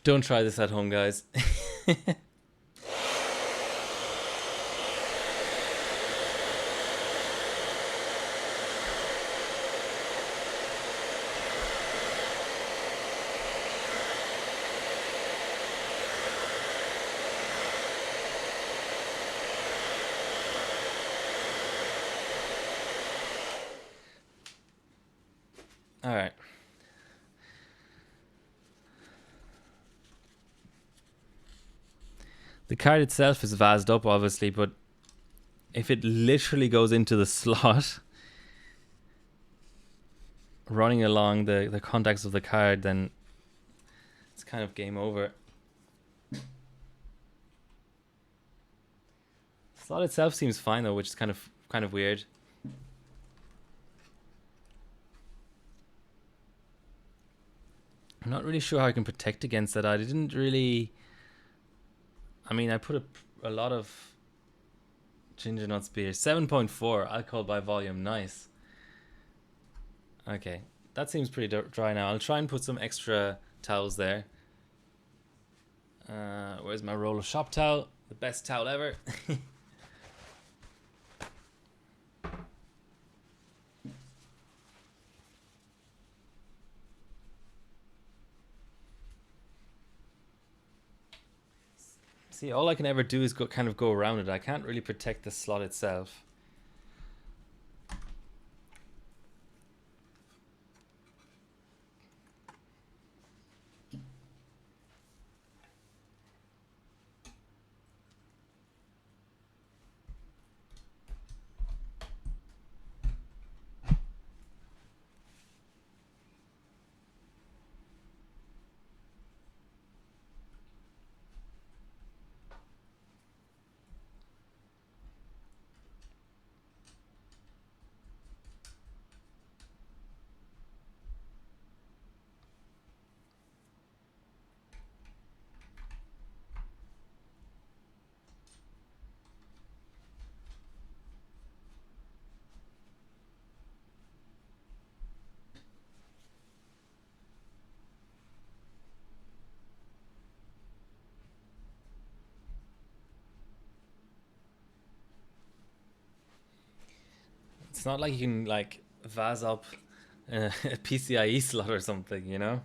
don't try this at home, guys. All right. The card itself is vased up, obviously, but if it literally goes into the slot, running along the contacts of the card, then it's kind of game over. The slot itself seems fine though, which is kind of weird. I'm not really sure how I can protect against that. I didn't really. I mean, I put a lot of ginger nut beer. 7.4 alcohol by volume. Nice. Okay, that seems pretty dry now. I'll try and put some extra towels there. Where's my roll of shop towel? The best towel ever. See, all I can ever do is kind of go around it. I can't really protect the slot itself. It's not like you can like vase up a PCIe slot or something, you know?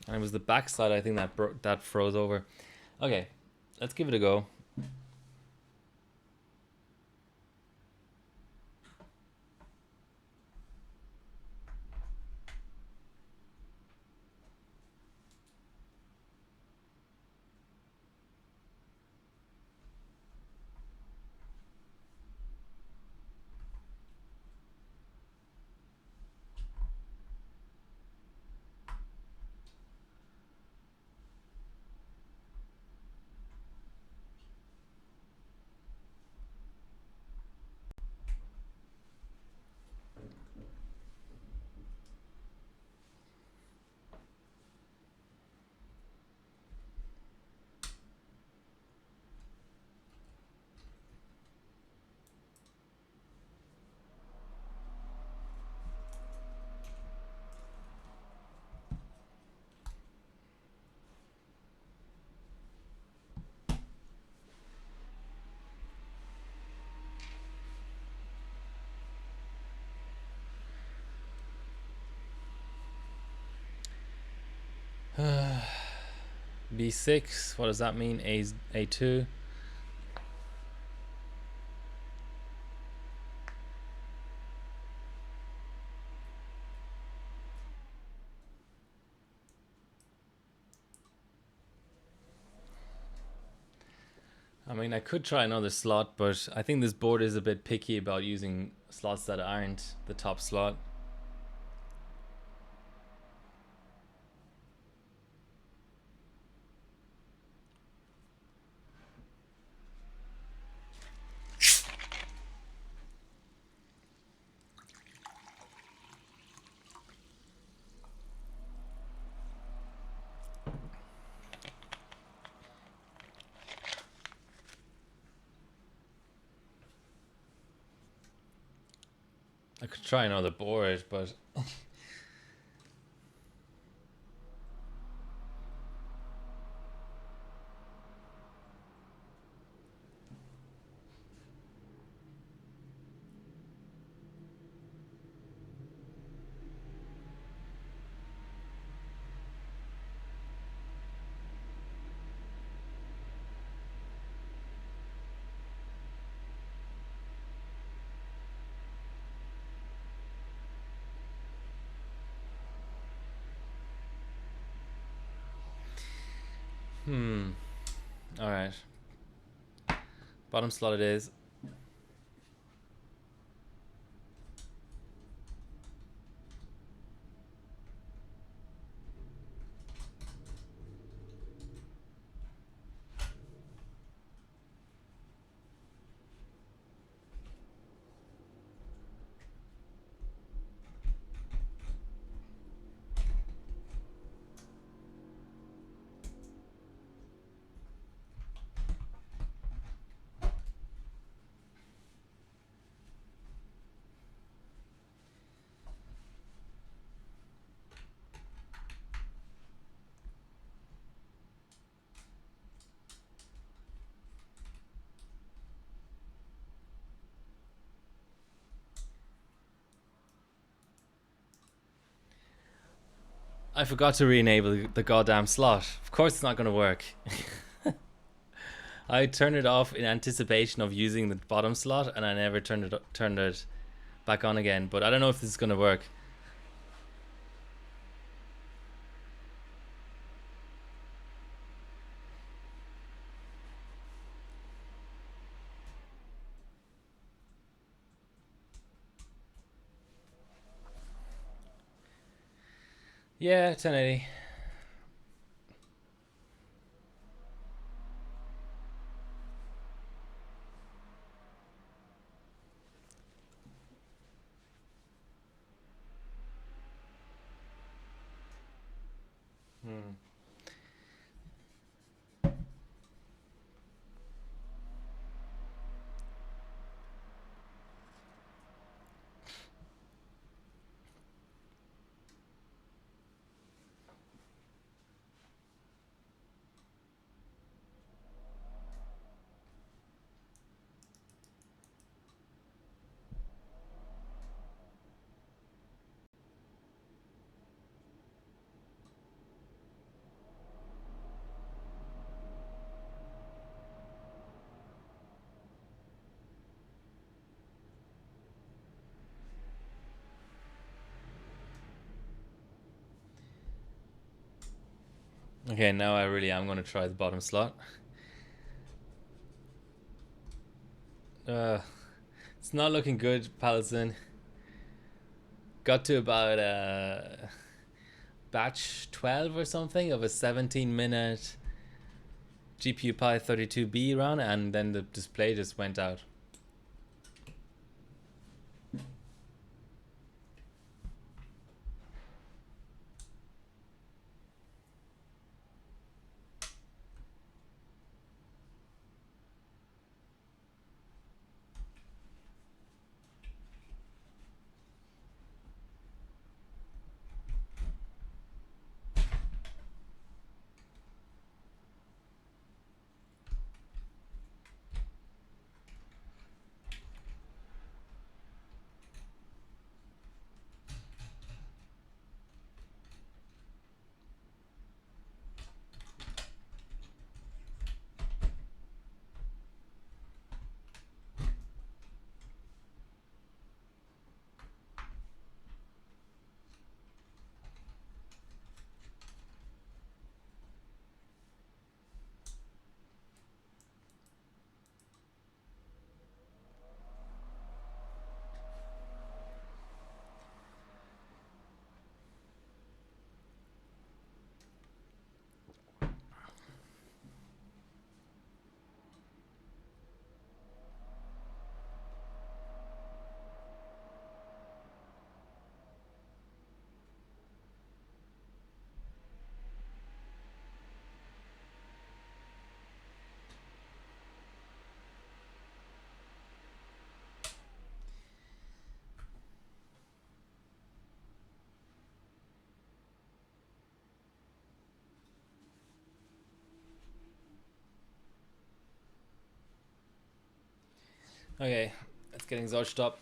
And it was the backside, I think, that froze over. Okay, let's give it a go. B6, what does that mean? A2. I mean, I could try another slot, but I think this board is a bit picky about using slots that aren't the top slot. I could try another board, but all right. Bottom slot it is. I forgot to re-enable the goddamn slot. Of course it's not going to work. I turned it off in anticipation of using the bottom slot, and I never turned it back on again. But I don't know if this is going to work. Yeah, 1080. Okay, now I really am going to try the bottom slot. It's not looking good, Palestine. Got to about batch 12 or something of a 17-minute GPU Pi 32B run, and then the display just went out. Okay, it's getting Zodged up.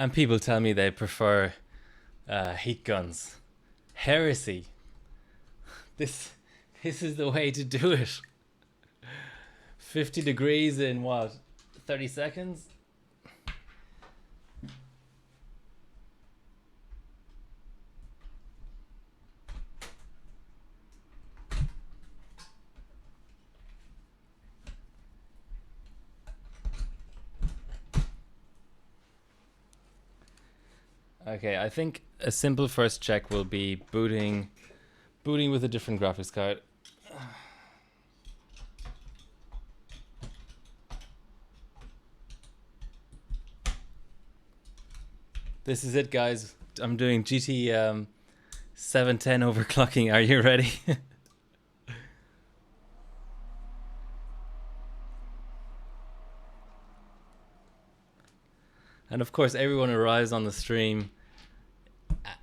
And people tell me they prefer heat guns. Heresy. This is the way to do it. 50 degrees in what? 30 seconds? Okay, I think a simple first check will be booting with a different graphics card. This is it, guys. I'm doing GT 710 overclocking. Are you ready? And of course, everyone arrives on the stream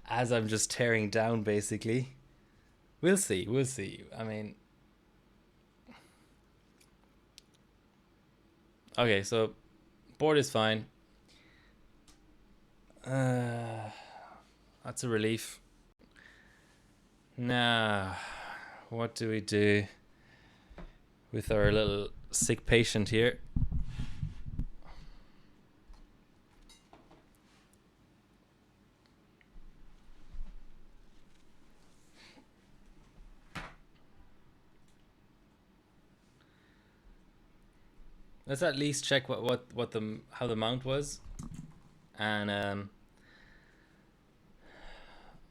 as I'm just tearing down, basically. We'll see. We'll see. I mean... Okay, so board is fine. That's a relief. Now, what do we do with our little sick patient here? Let's at least check how the mount was, and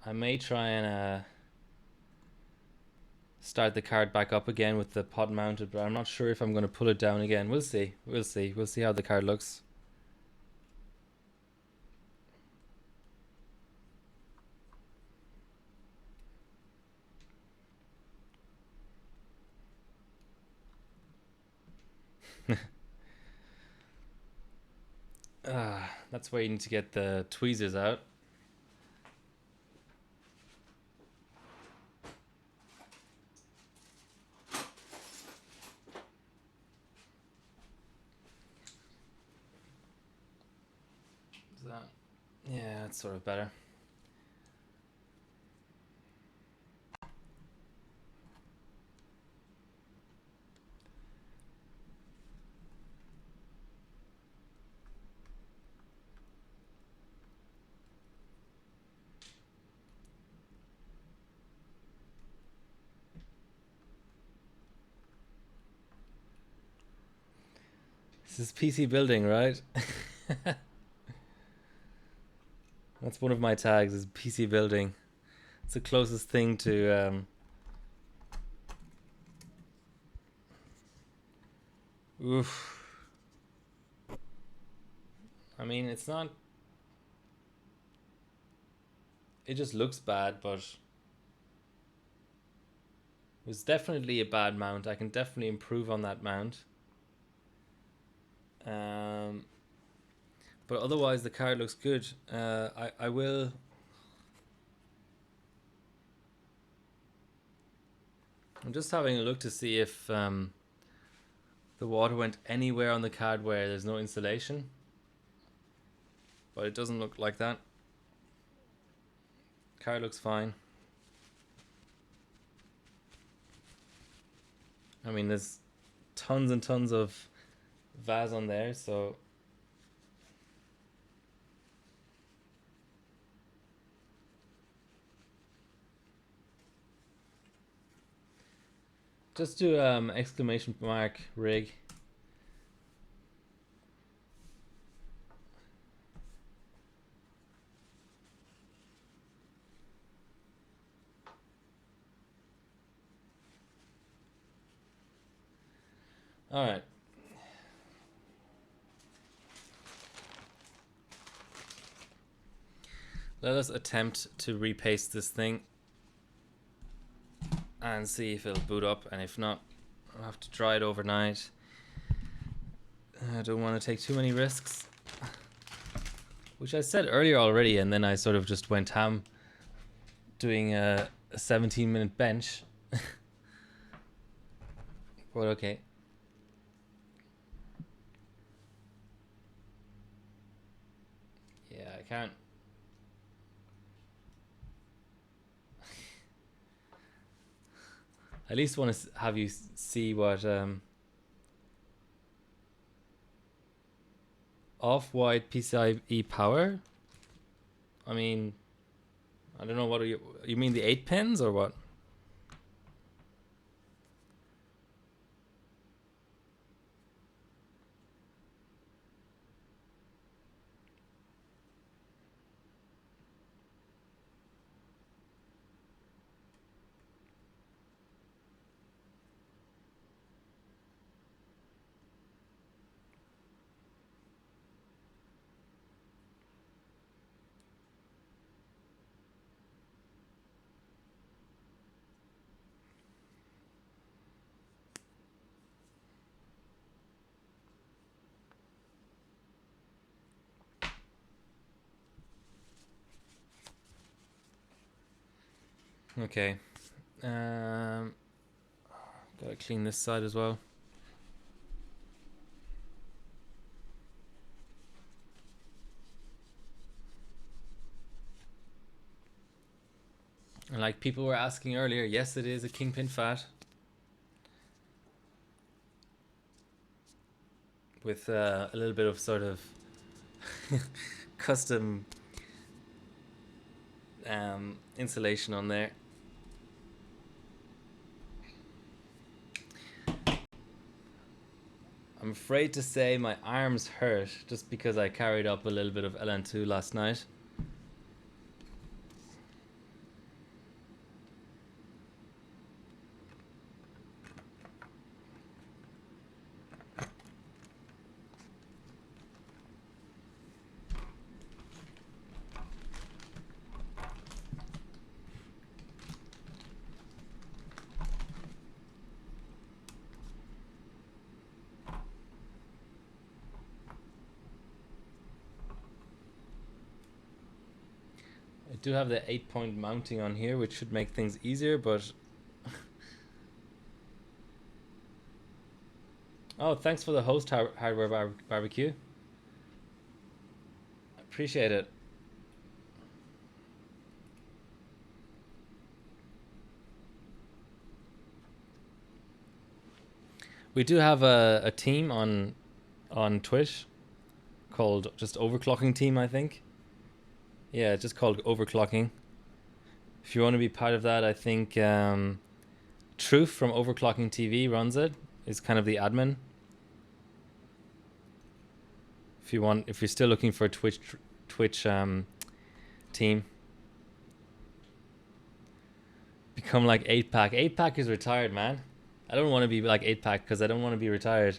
I may try and start the card back up again with the pod mounted, but I'm not sure if I'm going to pull it down again. We'll see. We'll see. We'll see how the card looks. That's where you need to get the tweezers out. Is that? Yeah, that's sort of better. This is PC building, right? That's one of my tags, is PC building. It's the closest thing to oof. I mean, it's not... It just looks bad, but... It was definitely a bad mount. I can definitely improve on that mount. But otherwise, the card looks good. I will... I'm just having a look to see if the water went anywhere on the card where there's no insulation. But it doesn't look like that. Card looks fine. I mean, there's tons and tons of VAS on there, so just do exclamation mark rig. All right. Let us attempt to repaste this thing and see if it'll boot up, and if not, I'll have to try it overnight. I don't want to take too many risks, which I said earlier already, and then I sort of just went ham doing a 17-minute bench. But okay. Yeah, I can't. I at least want to have you see what off-white PCIe power. I mean, I don't know, what are you mean the 8 pins or what? Okay. Gotta clean this side as well. And like people were asking earlier, yes, it is a kingpin fat with a little bit of sort of custom insulation on there. I'm afraid to say my arms hurt just because I carried up a little bit of LN2 last night. I do have the 8-point mounting on here, which should make things easier, but oh, thanks for the host hardware barbecue. Appreciate it. We do have a team on Twitch called just Overclocking Team, I think. Yeah, it's just called Overclocking. If you want to be part of that, I think Truth from Overclocking TV runs it. Is kind of the admin. If you're still looking for a Twitch team, become like 8-pack. 8-pack is retired, man. I don't want to be like 8-pack because I don't want to be retired.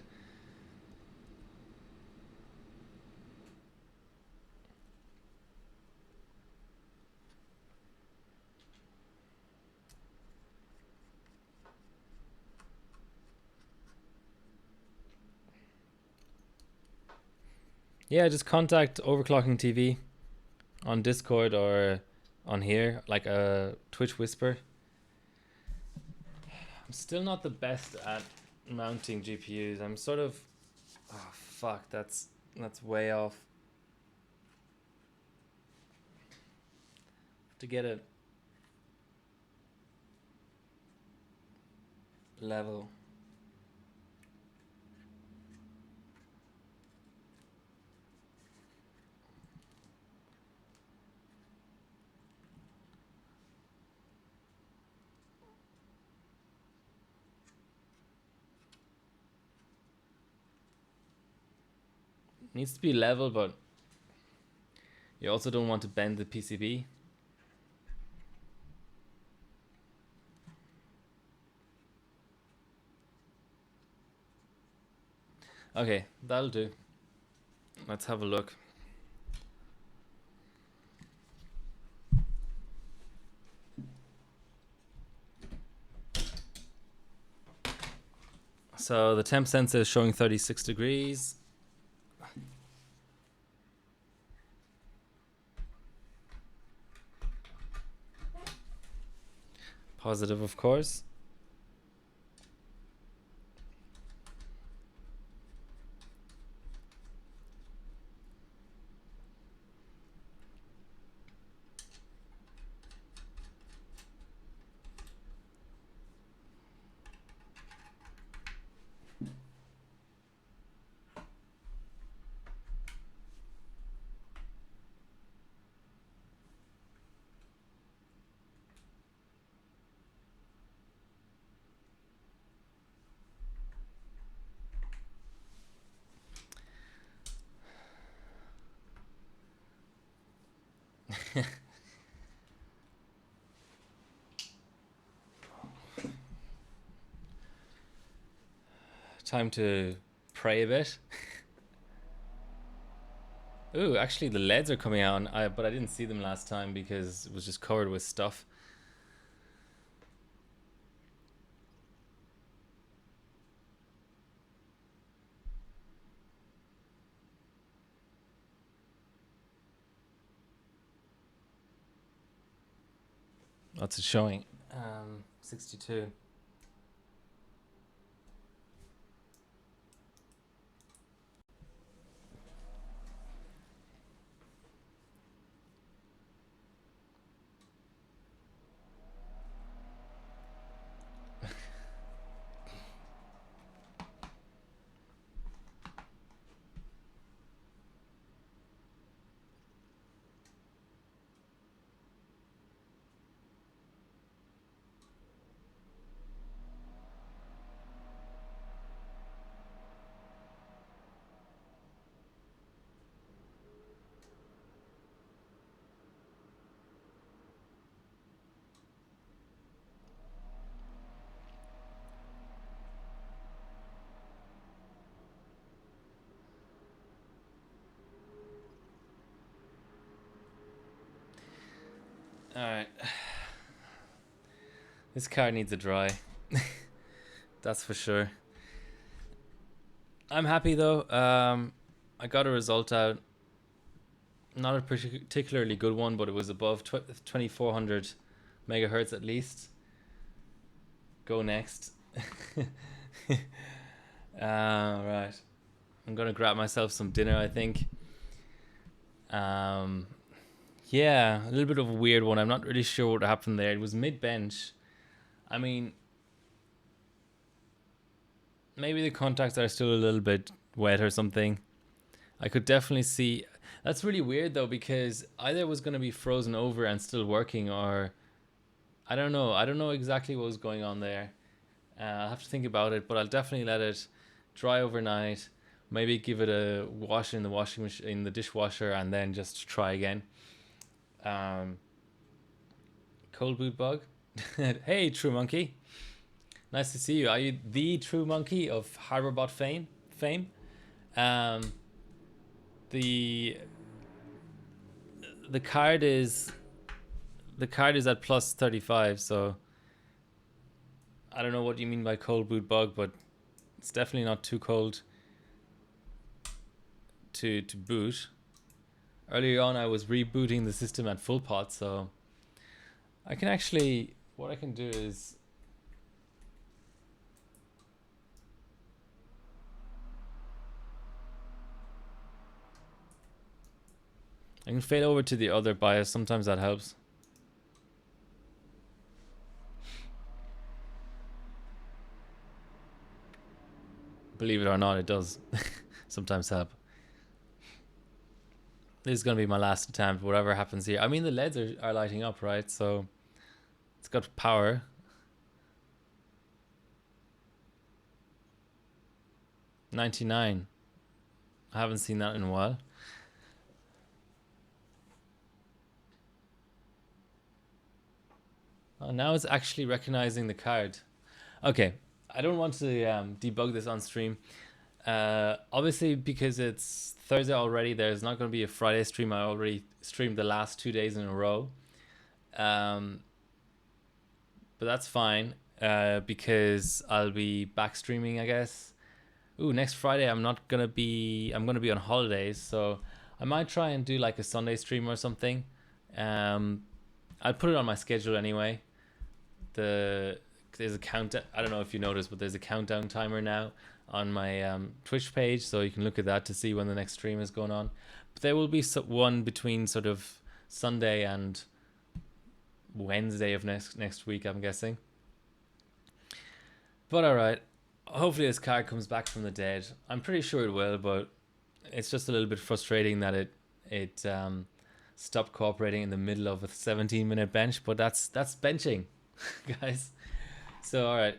Yeah, just contact Overclocking TV on Discord or on here, like a Twitch Whisper. I'm still not the best at mounting GPUs. I'm sort of, oh fuck, that's way off. To get it level. needs to be level, but you also don't want to bend the PCB. Okay, that'll do. Let's have a look. So the temp sensor is showing 36 degrees. Positive, of course. Time to pray a bit. Ooh, actually the LEDs are coming out, but I didn't see them last time because it was just covered with stuff. What's it showing? 62. All right. This card needs a dry. That's for sure. I'm happy though. I got a result out. Not a particularly good one, but it was above 2400 megahertz at least. Go next. Right. I'm gonna grab myself some dinner, I think. Yeah, a little bit of a weird one. I'm not really sure what happened there. It was mid-bench. I mean, maybe the contacts are still a little bit wet or something. I could definitely see. That's really weird though, because either it was going to be frozen over and still working, or I don't know. I don't know exactly what was going on there. I'll have to think about it, but I'll definitely let it dry overnight. Maybe give it a wash in the washing machine, in the dishwasher, and then just try again. Cold boot bug. Hey, True Monkey. Nice to see you. Are you the True Monkey of Harborbot fame? The card is at plus 35, so I don't know what you mean by cold boot bug, but it's definitely not too cold to boot. Earlier on I was rebooting the system at full pot, so I can actually, what I can do is I can fade over to the other BIOS. Sometimes that helps. Believe it or not, it does sometimes help. This is going to be my last attempt, whatever happens here. I mean, the LEDs are lighting up, right? So it's got power. $99. I haven't seen that in a while. Oh, now it's actually recognizing the card. Okay, I don't want to debug this on stream. Obviously, because it's Thursday already, there's not going to be a Friday stream. I already streamed the last 2 days in a row. But that's fine because I'll be back streaming, I guess. Ooh, next Friday I'm gonna be on holidays, so I might try and do like a Sunday stream or something. I'll put it on my schedule anyway. There's a countdown. I don't know if you noticed, but there's a countdown timer now on my Twitch page, so you can look at that to see when the next stream is going on. But there will be one between sort of Sunday and Wednesday of next week, I'm guessing. But all right, hopefully this card comes back from the dead. I'm pretty sure it will, but it's just a little bit frustrating that it stopped cooperating in the middle of a 17-minute bench. But that's benching, guys. So all right.